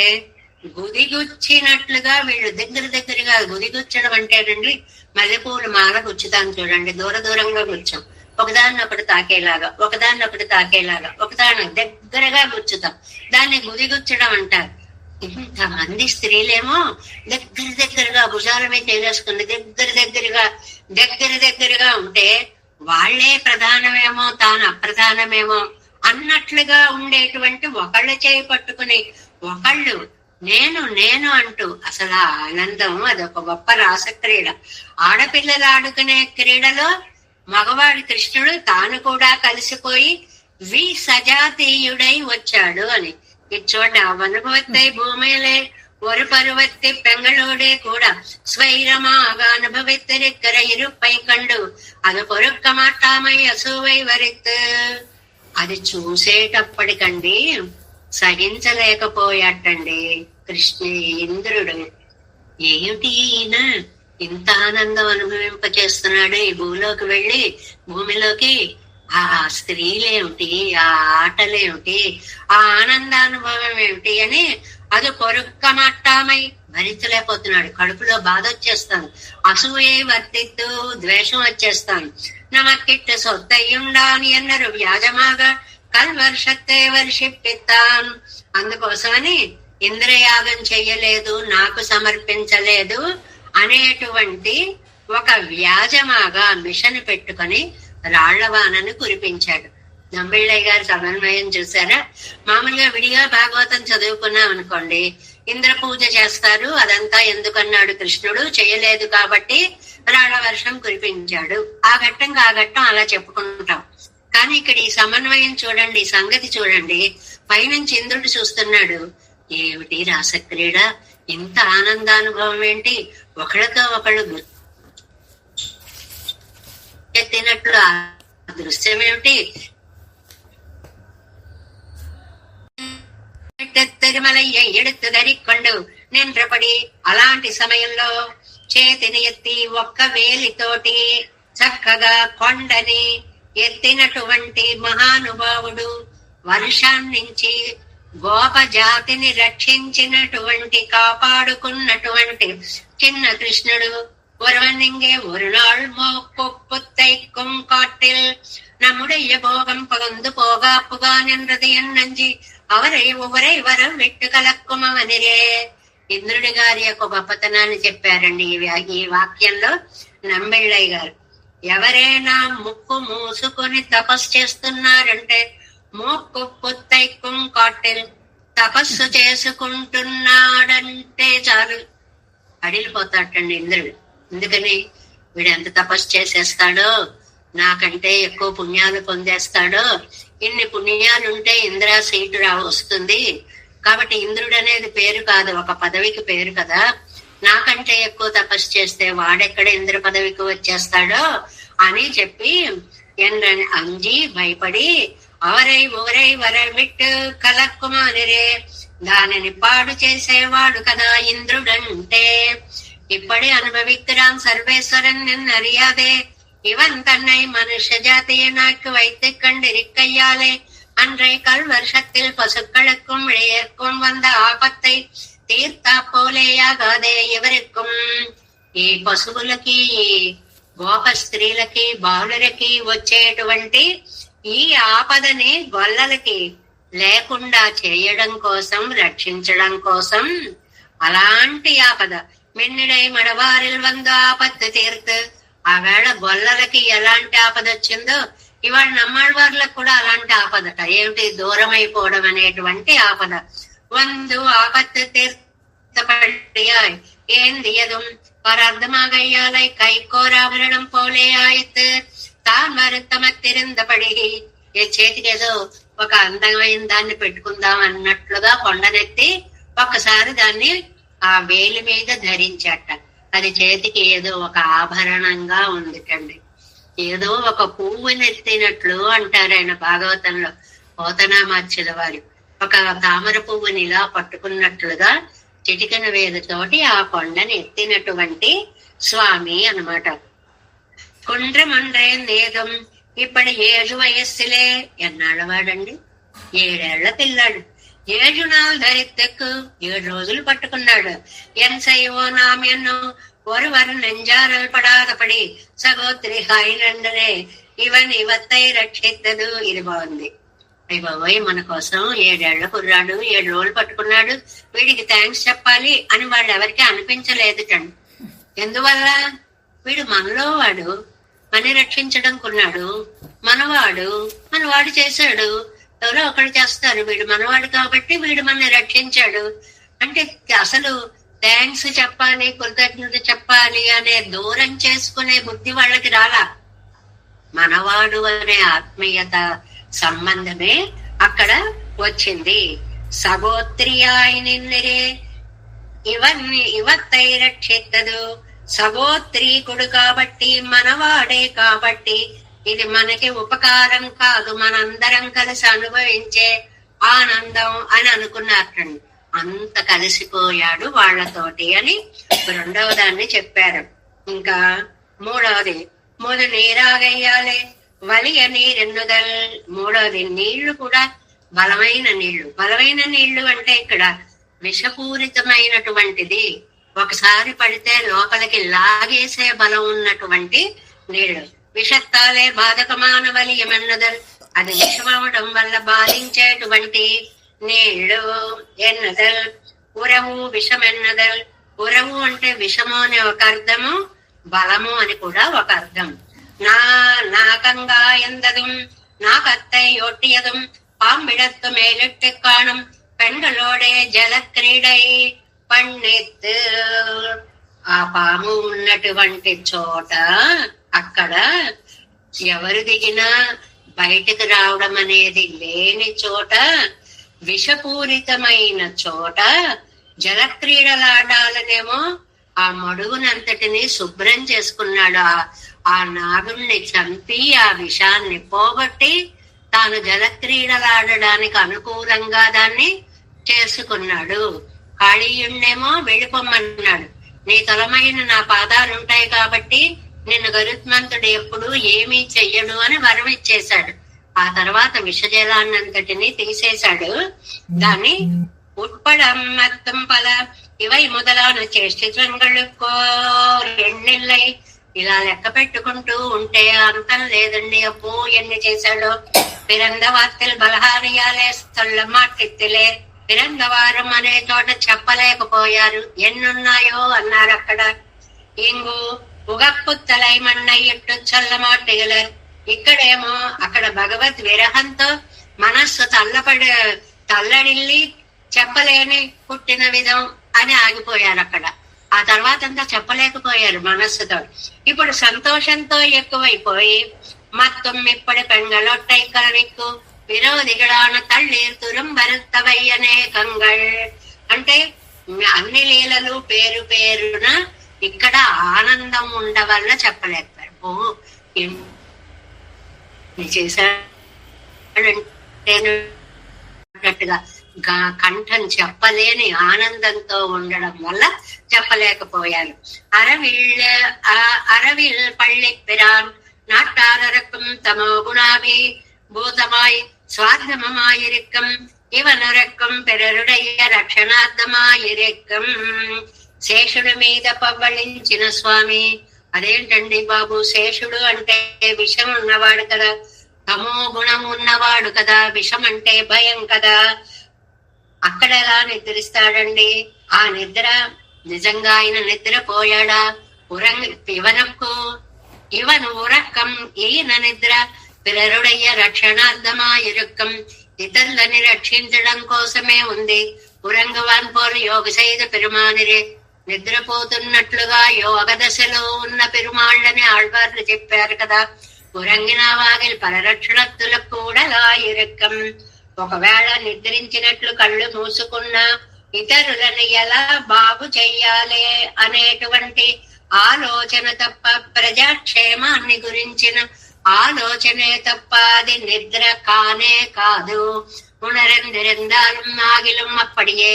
గుదిగుచ్చినట్లుగా వీళ్ళు దగ్గరగా గుదిగుచ్చడం అంటేనండి మల్లెపూలు మాల గుచ్చుతాను చూడండి, దూరంగా గుచ్చాం, ఒకదాన్నొకటి తాకేలాగా ఒకదాన్ని దగ్గరగా గుచ్చుతాం, దాన్ని గుదిగుచ్చడం అంటారు. ఇంతమంది స్త్రీలేమో దగ్గరగా భుజాల మీద చేరేసుకుని దగ్గరగా ఉంటే వాళ్లే ప్రధానమేమో తాను అప్రధానమేమో అన్నట్లుగా ఉండేటువంటి ఒకళ్ళ చేయి పట్టుకుని ఒకళ్ళు నేను అంటూ అసలు ఆనందం. అదొక గొప్ప రాసక్రీడ. ఆడపిల్లలు ఆడుకునే క్రీడలో మగవాడి కృష్ణుడు తాను కూడా కలిసిపోయి సజాతీయుడై వచ్చాడు అని. இச்சோட அவனுபவத்தை பூமியிலே ஒரு பருவத்தை பெங்களோடே கூட ஸ்வைரமாக அனுபவித்திருக்கிற இருப்பை கண்டு அது பொறுக்க మాటామై అసూవై వరిత్తు. అది చూసేటప్పటికండి సహించలేకపోయాటండి ఇంద్రుడు. ఏమిటి ఈయన ఇంత ఆనందం అనుభవింప చేస్తున్నాడు, ఈ భూమిలోకి ఆ స్త్రీలేమిటి, ఆ ఆటలేమిటి, ఆ ఆనందానుభవం ఏమిటి అని అది పొరుక్క మట్టామై భరించలేకపోతున్నాడు. కడుపులో బాధ వచ్చేస్తాను, అసూయే వర్తిత్తు ద్వేషం వచ్చేస్తాను. నమక్కిట్టు సొత్తయ్యుండాని అన్నారు వ్యాజమాగ కల్వర్షత్తే వర్షిప్పిత్తాన్. అందుకోసమని ఇంద్రయాగం చెయ్యలేదు, నాకు సమర్పించలేదు అనేటువంటి ఒక వ్యాజమాగా మిషన్ పెట్టుకొని రాళ్లవానని కురిపించాడు. నంబిళ్ళయ్య గారి సమన్వయం చూసారా? మామూలుగా విడిగా భాగవతం చదువుకున్నాం అనుకోండి, ఇంద్ర పూజ చేస్తారు, అదంతా ఎందుకన్నాడు కృష్ణుడు, చేయలేదు కాబట్టి రాళ్ల వర్షం కురిపించాడు. ఆ ఘట్టంగా ఆ ఘట్టం అలా చెప్పుకుంటాం. కానీ ఇక్కడ ఈ సమన్వయం చూడండి, ఈ సంగతి చూడండి. పైనుంచి ఇంద్రుడు చూస్తున్నాడు, ఏమిటి రాసక్రీడ, ఇంత ఆనందానుభవం ఏంటి, ఒకళ్ళతో ఒకళ్ళు ఎత్తినట్లు ఆ దృశ్యం ఏమిటి, తిరుమలయ్య ఎడుతు ధరికొండు నిండ్రపడి. అలాంటి సమయంలో చేతిని ఎత్తి ఒక్క వేలితోటి చక్కగా కొండని ఎత్తినటువంటి మహానుభావుడు, వర్షాన్నించి గోప జాతిని రక్షించినటువంటి కాపాడుకున్నటువంటి చిన్న కృష్ణుడు, ஒருவனிங்கே ஒரு நாள் மோப்புத்தைக்கும் காட்டில் நம்முடைய போகம் பகுந்து போகா புகான் என்றது ఎన్నஞ்சி అవరై ఒవరై వరం విట్టు కలక్కుమనిరే. ఇంద్రుడి గారి యొక్క గొప్పతనాన్ని చెప్పారండి ఈ వాక్యంలో నంబిళ్ళయ్య గారు. ఎవరైనా ముక్కు మూసుకొని తపస్సు చేస్తున్నారంటే, ముక్కు పుత్తైక్కుం కాటిల్ తపస్సు చేసుకుంటున్నాడంటే చాలు అడిలిపోతాడండి ఇంద్రుడు. ఎందుకని, వీడు ఎంత తపస్సు చేసేస్తాడో, నాకంటే ఎక్కువ పుణ్యాలు పొందేస్తాడో, ఇన్ని పుణ్యాలు ఉంటే ఇంద్ర సీటు వస్తుంది కాబట్టి ఇంద్రుడు అనేది పేరు కాదు, ఒక పదవికి పేరు కదా, నాకంటే ఎక్కువ తపస్సు చేస్తే వాడెక్కడ ఇంద్ర పదవికి వచ్చేస్తాడో అని చెప్పి అంజి భయపడి అవరై ఊరై వరమిట్టు కలక్కుమానిరే, దానిని పాడు చేసేవాడు కదా ఇంద్రుడంటే. இப்படி அனுபவிக்கிறான் சர்வேஸ்வரன் அறியாதே, இவன் தன்னை மனுஷ ஜாத்தியனாக்கு வைத்து கண்டிருக்கையாலே அன்றை கல் வருஷத்தில் பசுக்களுக்கும் இழையர்க்கும் வந்த ఆపத்தை తీర్తా పోలేయాగాదే ఎవరికం. ఈ పశువులకి, గోప స్త్రీలకి, బాలులకి వచ్చేటువంటి ఈ ఆపదని గొల్లలకి లేకుండా చేయడం కోసం, రక్షించడం కోసం అలాంటి ఆపద మిన్నిడై మడవారిల్ వంద ఆపత్తు తీర్తు. ఆ వేళ గొల్లలకి ఎలాంటి ఆపద వచ్చిందో ఇవాళ నమ్మాళ్ళవార్లకు కూడా అలాంటి ఆపదట. ఏమిటి, దూరం అయిపోవడం అనేటువంటి ఆపద. వందు ఆపత్తు తీర్థపడియాయ్ ஏந்தியதும் பரார்த்தமாகையாலை கைக்கோராபரணం పోలే ఆయిత్ తాన్ మరుత్తమత్తిరిందపడి. ఏ చేతికి ఏదో ఒక అందమైన దాన్ని పెట్టుకుందాం అన్నట్లుగా కొండనెత్తి ఒక్కసారి దాన్ని ఆ వేలి మీద ధరించట. అది చేతికి ఏదో ఒక ఆభరణంగా ఉందిటండి. ఏదో ఒక పువ్వునెత్తినట్లు అంటారు ఆయన భాగవతంలో పోతనామాచ్యుల వారు. ఒక తామర పువ్వుని ఇలా పట్టుకున్నట్లుగా చిటికన వేలుతోటి ఆ కొండని ఎత్తినటువంటి స్వామి అన్నమాట. కుండ్రమండ్రే నేగం ఇప్పుడు 7 వయస్సులే. ఎన్నాళ్ళవాడండి, 7 ఏళ్ల పిల్లాడు. 7 நாள் ధరిత్తకు 7 రోజులు పట్టుకున్నాడు. ఎన్సైవో నామ్యను ஒருவர் நெஞ்சாரல் படாதபடி సగోత్రి హాయినండనే ఇవన్ ఇవత్తై రక్షిత్తదు. ఇది బాగుంది. అయ్య బాబోయ్, మన కోసం 7 ఏళ్ల కుర్రాడు 7 రోజులు పట్టుకున్నాడు, వీడికి థ్యాంక్స్ చెప్పాలి అని వాళ్ళు ఎవరికి అనిపించలేదుటండి. ఎందువల్ల, వీడు మనలో వాడు, మన రక్షించడం కొన్నాడు, మనవాడు చేశాడు. ఎవరో ఒకడు చేస్తారు, వీడు మనవాడు కాబట్టి వీడు మనని రక్షించాడు అంటే అసలు థ్యాంక్స్ చెప్పాలి, కృతజ్ఞత చెప్పాలి అనే దూరం చేసుకునే బుద్ధి వాళ్ళకి రాలా. మనవాడు అనే ఆత్మీయత సంబంధమే అక్కడ వచ్చింది. సగోత్రియాయి నిన్నరే ఇవత్తై రక్షిత్తదు. సగోత్రీకుడు కాబట్టి, మనవాడే కాబట్టి ఇది మనకి ఉపకారం కాదు, మనందరం కలిసి అనుభవించే ఆనందం అని అనుకున్నారండి. అంత కలిసిపోయాడు వాళ్లతోటి అని రెండవ దాన్ని చెప్పారు. ఇంకా మూడవది, మొదలు నీరాగయ్యాలి వలియ నీరెన్నుదల్. మూడవది నీళ్లు కూడా బలమైన నీళ్లు. బలమైన నీళ్లు అంటే ఇక్కడ విషపూరితమైనటువంటిది, ఒకసారి పడితే లోపలికి లాగేసే బలం ఉన్నటువంటి నీళ్లు. విషత్తాలే బాధకమాన వలియమెన్నదల్. అది విషమవడం వల్ల బాధించేటువంటి నీళ్లు. ఎన్నదల్ ఉరవు విషమెన్నదల్. ఉరవు అంటే విషము అనే ఒక అర్థము, బలము అని కూడా ఒక అర్థం. నాకంగా ఎందదుం నాకత్తై ఒట్టియదుం பாம்பிடத்து மேலிட்டு காணும் பெண்களோட జలక్రీడై పండిత్. ఆ పాము ఉన్నటువంటి చోట, అక్కడ ఎవరు దిగినా బయటకు రావడం అనేది లేని చోట, విషపూరితమైన చోట జలక్రీడలాడాలనేమో ఆ మడుగునంతటిని శుభ్రం చేసుకున్నాడు. ఆ నాగుణ్ణి చంపి ఆ విషాన్ని పోగొట్టి తాను జలక్రీడలాడడానికి అనుకూలంగా దాన్ని చేసుకున్నాడు. కాళీయుణ్ణేమో వెళ్ళిపోమ్మన్నాడు. నీ తలమైన నా పాదాలుంటాయి కాబట్టి నిన్ను గరుత్మంతుడు ఎప్పుడు ఏమీ చెయ్యడు అని వరం ఇచ్చేశాడు. ఆ తర్వాత విషజలాన్నంతటిని తీసేశాడు. దాన్ని ఉట్పడం మత్తం పల ఇవై మొదలాన చేష్టిత్వంగళుకో ఎన్నెల్లై. ఇలా లెక్క పెట్టుకుంటూ ఉంటే అంతం లేదండి. అబ్బో ఎన్ని చేశాడో. పిరందవార్తెల్ బలహారియాలే స్థల్లమాట్టిలే. పిరందవారం అనే చోట చెప్పలేకపోయారు, ఎన్నున్నాయో అన్నారు అక్కడ. ఇంగు ఉగప్పుత్తలై మన్నయ్యట్టు చల్లమాటిగలర్. ఇక్కడేమో అక్కడ భగవద్ విరహంతో మనస్సు తల్లడిల్లి చెప్పలేని పుట్టిన విధం అని ఆగిపోయారు అక్కడ. ఆ తర్వాత అంతా చెప్పలేకపోయారు మనస్సుతో. ఇప్పుడు సంతోషంతో ఎక్కువైపోయి మత్తం ఇప్పటి పెంగళొట్టై కలవిక్కు విరోధిగడాన తళ్ళీర్ తురుంబరుత్తవయ్యనే కంగళ్. అంటే అన్ని లీలలు పేరు పేరున ఇక్కడ ఆనందం ఉండవల్ల చెప్పలేకపోయారు. చేశాడంటేగా కంఠం చెప్పలేని ఆనందంతో ఉండడం వల్ల చెప్పలేకపోయారు. అరవిల్ పళ్ళి పిరాన్ நாட்டாரருக்கும் தமோ குணாபி பூதமாய் சுவார்த்தமாயிருக்கும் இவனுரைக்கும் பிறருடைய రక్షణార్థమాయిరెక్కం. శేషుడి మీద పవ్వళించిన స్వామి. అదేంటండి బాబు, శేషుడు అంటే విషం ఉన్నవాడు కదా, తమో గుణం ఉన్నవాడు కదా, విషం అంటే భయం కదా. అక్కడ ఎలా నిద్రిస్తాడండి? ఆ నిద్ర నిజంగా ఆయన నిద్రపోయాడా? ఇవను ఉరక్కం ఈయన నిద్ర పిల్లరుడయ్య రక్షణార్థమాయిరుక్కం, ఇతరులని రక్షించడం కోసమే ఉంది. ఉరంగవాన్ పోలు యోగ సైద పెరుమానిరే. నిద్రపోతున్నట్లుగా యోగ దశలో ఉన్న పెరుమాళ్ళని ఆళ్వార్లు చెప్పారు కదా. ఉరంగిన వాగిల్ పరరక్షణత్తులకు కూడా లాయిరక్కం. ఒకవేళ నిద్రించినట్లు కళ్ళు మూసుకున్నా ఇతరులను ఎలా బాగు చెయ్యాలి అనేటువంటి ఆలోచన తప్ప, ప్రజాక్షేమాన్ని గురించిన ఆలోచనే తప్ప అది నిద్ర కానే కాదు. ఉణరందిరందాலும் ఆగిలం అప్పడియే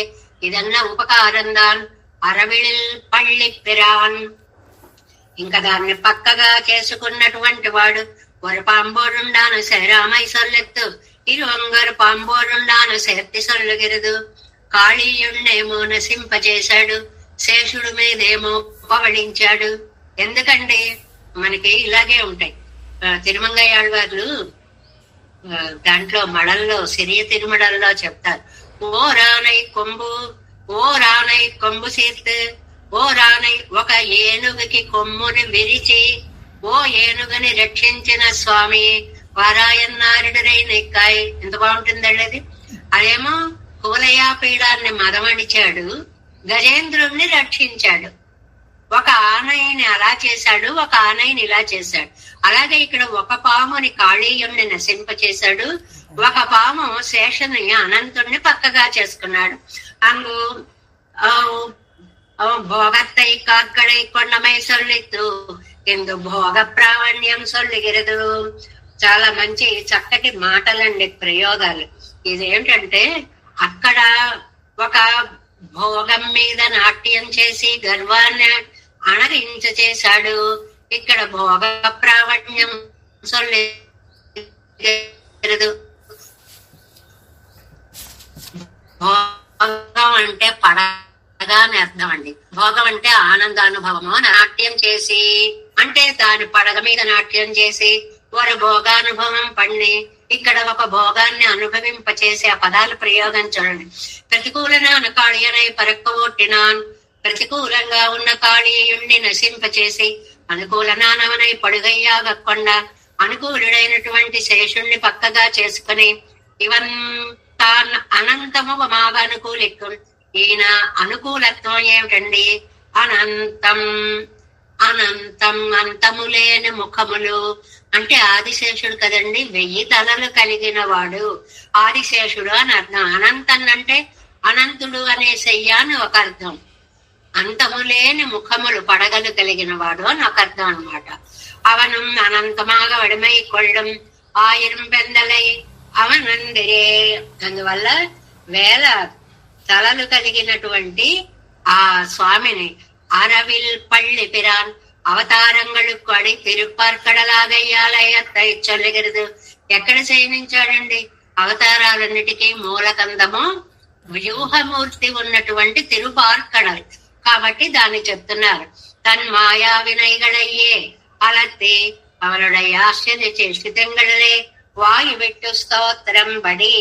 ఇదన్న ఉపకారందాన్ అరవిళిల్ పళ్ళి పిరాన్. ఇంకా దాన్ని పక్కగా చేసుకున్నటువంటి వాడు ஒரு பாம்போருண்டான சேராமை சொல்லெத்து ఇరువంగరు పాంబోరుండాను சேர்తి సొల్లుగిరదు. కాళీయుణ్ణేమో నశింపచేశాడు, శేషుడు మీదేమో పవళించాడు. ఎందుకండి మనకి ఇలాగే ఉంటాయి. తిరుమంగయ్యాళ్వార్లు దాంట్లో మడల్లో సిరియ తిరుమడల్లో చెప్తారు. ఓ రానై కొంబు సీర్తు, ఓ రానై ఒక ఏనుగుకి కొమ్ముని విరిచి ఓ ఏనుగుని రక్షించిన స్వామి వారాయన్నారుడరై నెక్కాయి. ఎంత బాగుంటుందండి అది. అదేమో కూలయాపీడాన్ని మదమణిచాడు, గజేంద్రుణ్ణి రక్షించాడు. ఒక ఆనయ్యని అలా చేశాడు, ఒక ఆనయ్యని ఇలా చేశాడు. అలాగే ఇక్కడ ఒక పాముని కాళీయుణ్ణి నశింపచేశాడు, ఒక పాము శేషని అనంతుణ్ణి పక్కగా చేసుకున్నాడు. అంగు భోగత్తై కాక్కడై కొండమై సొల్లిత్తు ఇందు భోగ ప్రావణ్యం సొల్లిగిరదు. చాలా మంచి చక్కటి మాటలండి, ప్రయోగాలు. ఇదేంటంటే అక్కడ ఒక భోగం మీద నాట్యం చేసి గర్వాన్ని అణగించ చేశాడు. ఇక్కడ భోగ ప్రావణ్యం భోగం అంటే పడగా అని అర్థం అండి. భోగం అంటే ఆనందానుభవము. నాట్యం చేసి అంటే దాని పడగ మీద నాట్యం చేసి వారి భోగానుభవం పండి ఇక్కడ ఒక భోగాన్ని అనుభవింపచేసి ఆ పదాల ప్రయోగం చూడండి. ప్రతికూలనాను కాళీయనై పరక్కబొట్టినాన్, ప్రతికూలంగా ఉన్న కాళీయుణ్ణి నశింపచేసి అనుకూలనానవనై పడుగయ్యాగకుండా అనుకూలుడైనటువంటి శేషుణ్ణి పక్కగా చేసుకుని ఇవన్ తాన్ అనంతము మాగా అనుకూలిక్కు. ఈయన అనుకూలత్వం ఏమిటండి? అనంతం. అనంతం అంతము లేని ముఖములు అంటే ఆదిశేషుడు కదండి, 1000 తలలు కలిగిన వాడు ఆదిశేషుడు అని అర్థం. అనంతం అంటే అనంతుడు అనే శయ్య అని ఒక అర్థం. అంతము లేని ముఖములు పడగలు కలిగిన వాడు అని ఒక అర్థం అనమాట. అవనం అనంతమాగా వడిమై కొళ్ళం ఆయిరం పెందలై అవనందిరే. అందువల్ల 1000 తలలు కలిగినటువంటి ఆ స్వామిని అరవిల్ పళ్ళి పిరాన్ అవతారంగళుకు అడి తిరుపర్కడలాగయ్యాలయ్యై చొల్లగిరదు. ఎక్కడ శయనించాడండి? అవతారాలన్నిటికీ మూలకందము వ్యూహమూర్తి ఉన్నటువంటి తిరుపార్కడలు కాబట్టి దాన్ని చెప్తున్నారు. తన్మాయా వినయగళయ్యే అలత్తే అవనుడై ఆశ్చర్య చేష్టితంగళలే వాయు పెట్టు స్తోత్రం బడి.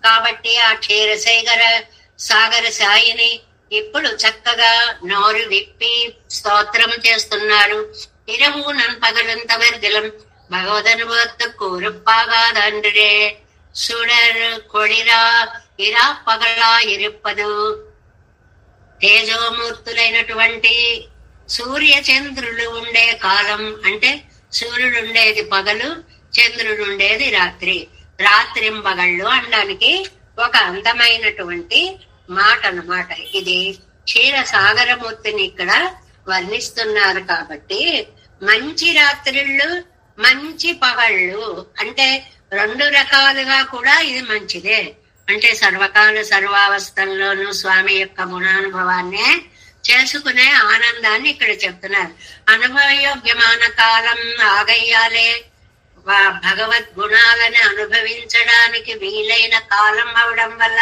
కాబట్టి ఆ క్షీరశేఖర సాగర సాయిని ఇప్పుడు చక్కగా నోరు విప్పి స్తోత్రం చేస్తున్నారు. ఇరవు నన్ పగలంత వర్దిలం భగవదనుభవత్తు కూరుప్పాగాదండ్రే సుడర్ కొడిరా ఇరా పగలా ఇరుప్పదు. తేజోమూర్తులైనటువంటి సూర్య చంద్రులు ఉండే కాలం అంటే సూర్యుడు ఉండేది పగలు, చంద్రుడు ఉండేది రాత్రి. రాత్రింబగళ్ళు అనడానికి ఒక అందమైనటువంటి మాట అన్నమాట. ఇది క్షీరసాగరమూర్తిని ఇక్కడ వర్ణిస్తున్నారు. కాబట్టి మంచి రాత్రిళ్ళు మంచి పగళ్ళు అంటే 2 రకాలుగా కూడా ఇది మంచిదే. అంటే సర్వకాల సర్వావస్థల్లోనూ స్వామి యొక్క గుణానుభవాన్నే చేసుకునే ఆనందాన్ని ఇక్కడ చెప్తున్నారు. అనుభవయోగ్యమాన కాలం ఆగయ్యాలే భగవద్గుణాలని అనుభవించడానికి వీలైన కాలం అవడం వల్ల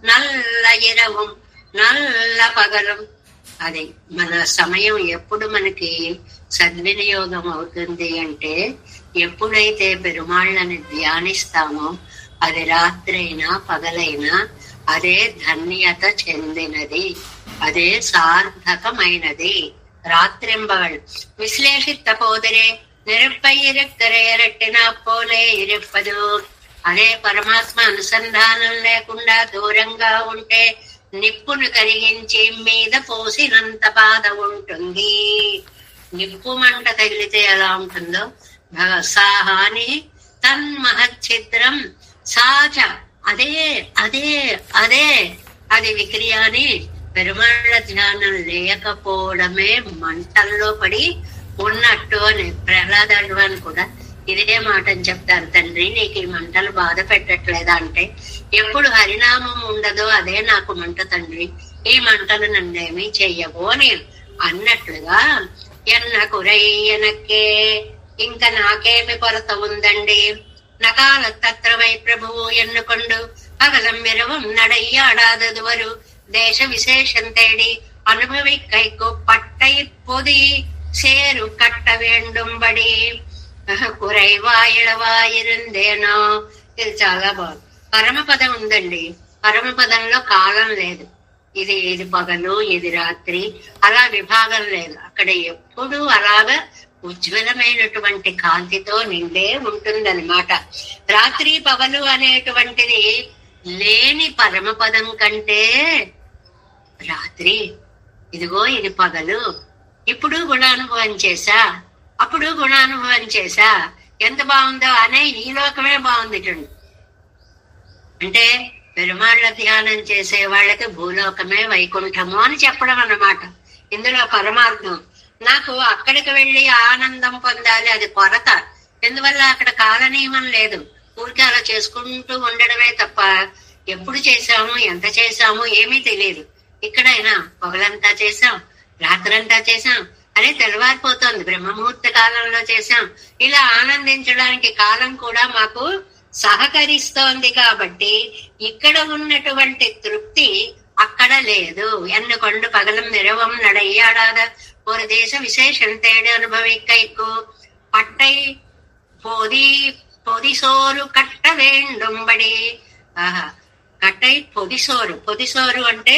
నల్ల ఇరవం నల్ల పగలం. అది మన సమయం ఎప్పుడు మనకి సద్వినియోగం అవుతుంది అంటే ఎప్పుడైతే పెరుమాళ్ళని ధ్యానిస్తామో అది రాత్రైనా పగలైనా అదే ధన్యత చెందినది, అదే సార్థకమైనది. రాత్రింబగళ్ళు విశ్లేషిత పోదరే నిరుపై ఇరుక్కరేరట్టిన పోలే ఇరుప్పదు. అదే పరమాత్మ అనుసంధానం లేకుండా దూరంగా ఉంటే నిప్పును కరిగించి మీద పోసినంత బాధ ఉంటుంది. నిప్పు మంట తగిలితే ఎలా ఉంటుందో సాహాని తన్మహచ్చిద్రం సాచ అదే అదే అదే అది విక్రియాని. పెరుమాళ్ళ ధ్యానం లేకపోవడమే మంటల్లో పడి ఉన్నట్టు అని ప్రహ్లాదుడు అని కూడా ఇదే మాటని చెప్తారు. తండ్రి నీకు ఈ మంటలు బాధ పెట్టట్లేదా అంటే ఎప్పుడు హరినామం ఉండదో అదే నాకు మంట తండ్రి, ఈ మంటలు నన్నేమీ చెయ్యవు అని అన్నట్లుగా ఎన్న కురయ్యనక్కే ఇంకా నాకేమి కొరత ఉందండి. నకాల తత్రవై ప్రభువు ఎన్నుకొండు పగలం విరవం నడయ్యాడాదదువరు దేశ విశేషం తేడి అనుభవి కైకు పట్టై పొది சேரு கட்ட வேண்டும்படி కురైవాయిళవాయిరుందేనో. ఇది చాలా బాగుంది. పరమపదం ఉందండి. పరమపదంలో కాలం లేదు. ఇది పగలు ఇది రాత్రి అలా విభాగం లేదు. అక్కడ ఎప్పుడు అలాగా ఉజ్వలమైనటువంటి కాంతితో నిండే ఉంటుందన్నమాట. రాత్రి పగలు అనేటువంటిది లేని పరమపదం కంటే రాత్రి, ఇదిగో ఇది పగలు, ఇప్పుడు గుణానుభవం చేశా అప్పుడు గుణానుభవం చేశా ఎంత బాగుందో అనే ఈ లోకమే బాగుంది చూడండి. అంటే పెరుమాళ్ళ ధ్యానం చేసే వాళ్ళకి భూలోకమే వైకుంఠము అని చెప్పడం అన్నమాట ఇందులో పరమార్థం. నాకు అక్కడికి వెళ్ళి ఆనందం పొందాలి, అది కొరత. ఎందువల్ల అక్కడ కాలనియమం లేదు. ఊరికే అలా చేసుకుంటూ ఉండడమే తప్ప ఎప్పుడు చేశాము ఎంత చేశాము ఏమీ తెలియదు. ఇక్కడైనా పగలంతా చేసాం, రాత్రంతా చేసాం, అరే తెల్లవారిపోతోంది, బ్రహ్మముహూర్త కాలంలో చేశాం. ఇలా ఆనందించడానికి కాలం కూడా మాకు సహకరిస్తోంది. కాబట్టి ఇక్కడ ఉన్నటువంటి తృప్తి అక్కడ లేదు. ఎన్ను కొండు పగలం నిరవం నడయ్యాడాద ஒரு தேச விசேஷம் தேடு அனுபவிக்கைக்கு பட்டை పొదిసోరు కట్ట వేండుంబడి. ఆహా, కట్టై పొదిసోరు. పొదిసోరు అంటే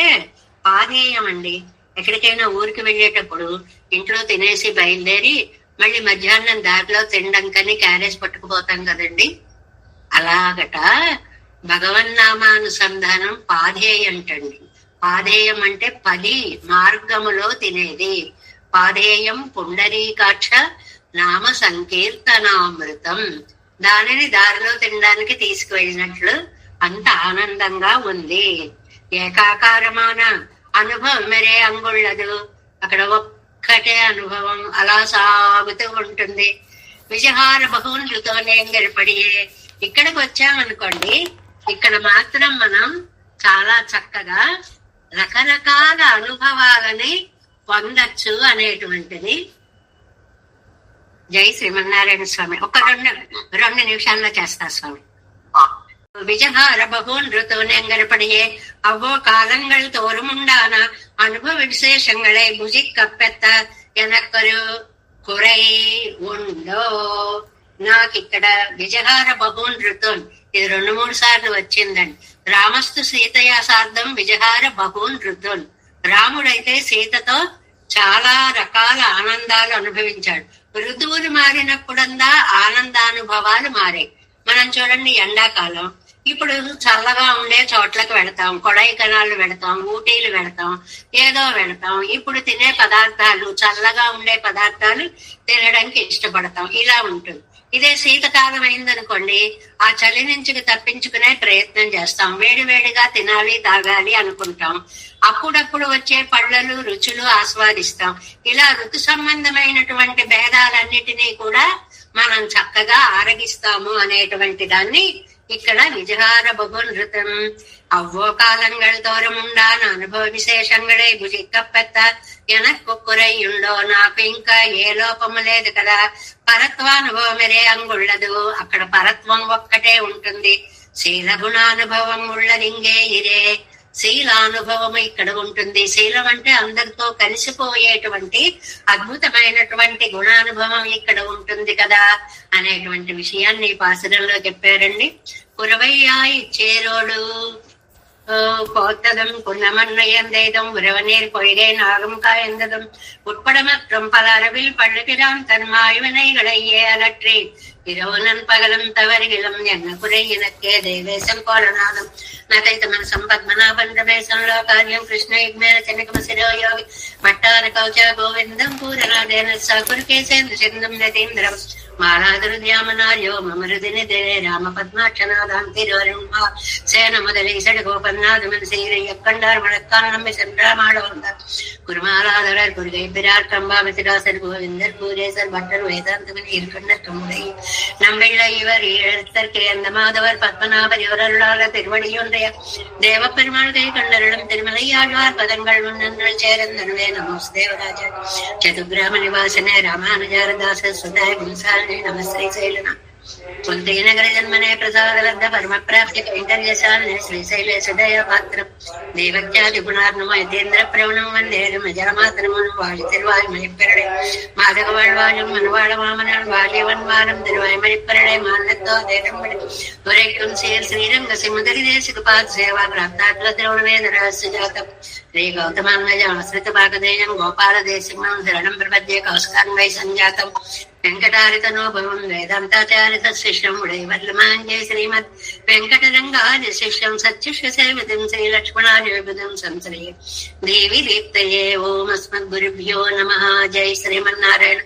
పానీయం అండి. ఎక్కడికైనా ఊరికి వెళ్ళేటప్పుడు ఇంట్లో తినేసి బయలుదేరి మళ్ళీ మధ్యాహ్నం దారిలో తినడానికని క్యారేజ్ పట్టుకుపోతాం కదండి. అలాగట భగవన్నామానుసంధానం పాధేయం అంటండి. పాధేయం అంటే 10 మార్గములో తినేది. పాధేయం పుండరీకాక్ష నామ సంకీర్తనామృతం. దానిని దారిలో తినడానికి తీసుకువెళ్ళినట్లు అంత ఆనందంగా ఉంది. ఏకాకారమాన అనుభవం మరే అంగుళ్ళదు. అక్కడ ఒక్కటే అనుభవం అలా సాగుతూ ఉంటుంది. విజహార బహువులతో నేంగరపడియే. ఇక్కడికి వచ్చామనుకోండి, ఇక్కడ మాత్రం మనం చాలా చక్కగా రకరకాల అనుభవాలని పొందచ్చు అనేటువంటిది. జై శ్రీమన్నారాయణ స్వామి. ఒక రెండు నిమిషాల్లో చేస్తా స్వామి. விஜகார பகோன் ഋതുനെങ്കരപ്പടിയെ അവോ കാലങ്ങൾ തോറുമുണ്ടാന അനുഭവ വിശേഷങ്ങളെ ഭുജിക്കപ്പെത്ത ఎనకొరు కురై ఉండో. నాకు ఇక్కడ విజహార బహూన్ ఋతున్ ఇది 2-3 సార్లు వచ్చిందండి. రామస్తు సీతయా సార్థం విజహార బహూన్ ఋతున్. రాముడైతే సీతతో చాలా రకాల ఆనందాలు అనుభవించాడు. ఋతువులు మారినప్పుడందా ఆనందానుభవాలు మారాయి. మనం చూడండి, ఎండాకాలం ఇప్పుడు చల్లగా ఉండే చోట్లకు వెళతాం, కొడైకెనాల్ వెళతాం, ఊటీలు వెళతాం, ఏదో వెళతాం. ఇప్పుడు తినే పదార్థాలు చల్లగా ఉండే పదార్థాలు తినడానికి ఇష్టపడతాం. ఇలా ఉంటుంది. ఇదే శీతకాలం అయిందనుకోండి, ఆ చలి నుంచి తప్పించుకునే ప్రయత్నం చేస్తాం. వేడివేడిగా తినాలి, తాగాలి అనుకుంటాం. అప్పుడప్పుడు వచ్చే పళ్ళలు రుచులు ఆస్వాదిస్తాం. ఇలా ఋతు సంబంధమైనటువంటి భేదాలన్నిటినీ కూడా మనం చక్కగా ఆరగిస్తాము అనేటువంటి దాన్ని ఇక్కడ విజహార బహున్ ఋతం. అవ్వో కాలంగళ్ తోరముండాన అనుభవ విశేషంగళే భుజిక్కపెత్త ఎనక్కొక్కురయ్యుండో. నాకు ఇంకా ఏ లోపము లేదు కదా. పరత్వానుభవమరే అంగుళ్ళదు. అక్కడ పరత్వం ఒక్కటే ఉంటుంది. శీల గుణానుభవం ఉళ్ళదింగే ఇరే. శీలానుభవం ఇక్కడ ఉంటుంది. శీలం అంటే అందరితో కలిసిపోయేటువంటి అద్భుతమైనటువంటి గుణానుభవం ఇక్కడ ఉంటుంది కదా అనేటువంటి విషయాన్ని ఈ పాసురంలో చెప్పారండి. కురవయ్యా ఇచ్చేరోడు போத்ததும் புன்னமன்னையந்தெய்தும் உறவநீர் பொய்கை நாகும் காய்ந்ததும் உட்படமற்றும் பல அரவில் பழுகிறான் தன்மாய் வினைகளையே அலற்றி இரவு நண்பகலும் தவறுகளும் என்ன குறை எனக்கே தேவேசம் கோலநாதம் నకైత మన సంపద్మనాభం రమేశంలో కార్యం కృష్ణ యుగ్మేన చెనకమ శిరోయోగి మట్టార కౌచ గోవిందం పూరనాదేన సకురుకేసేంద్ర చందం నదీంద్రం మాలాదురుద్యామనార్యో మమరుదిని దేవే రామ పద్మాక్షనాదాం తిరువరుణ సేన முதலீசடு கோபநாதமன் சீரையக்கண்டார் மணக்கால் நம்மை சென்றாமாட வந்தார் குருமாலாதரர் குருகை பிரார் கம்பாமிசிராசர் கோவிந்தர் பூரேசர் பட்டர் வேதாந்தமன் இருக்கின்ற தும்பை நம்மிள்ளை இவர் எழுத்தற்கே அந்த மாதவர் பத்மநாபர் இவரருளாளர் திருவடியொன்றைய தேவ பெருமாள் கை கண்டருளும் திருமலையாழ்வார் பதங்கள் முன்னங்கள் சேரந்தருவே நமோஸ் தேவராஜ சதுகிராம நிவாசனே ராமானுஜாரதாச சுதாய கும்சால் నమస్తే శైలన కుంతీనగర జన్మనే ప్రసాదలబ్ధ పరమ ప్రాప్తి కైంకర్యశాలిని శ్రీశైల సదయ పాత్రం దేవత్యాది గుణార్ణమ యతేంద్ర ప్రవణం వందేరు మజామాతరమును వాళి తిరువాయి మణిపెరడే మాధగవాళ్వాళం మనవాళ మామనాள் వాళ్యవన్మానం తిరువాయి మణిపెరడే మాన్నతో దేశంబడి తురైకం సేర్ శ్రీరంగ సిముదరి దేశిక పాద సేవా ప్రాప్తాత్వ ద్రవణవేద రహస్య జాతం శ్రీ గౌతమాన్వయ ఆశ్రిత భాగదేయం గోపాల దేశికం శరణం ప్రపద్యే కౌస్కాన్వై సంజాతం వెంకటారితనోభవం వేదాంతాచారిత శిష్యం ఉడైవర్లమాంజే శ్రీమద్ వెంకటరంగాది శిష్యం సత్యుష్య సేవితం శ్రీ లక్ష్మణాజయం సంశ్రయ దేవి దీప్తయే ఓం అస్మద్గురుభ్యో నమః. జై శ్రీమన్నారాయణ.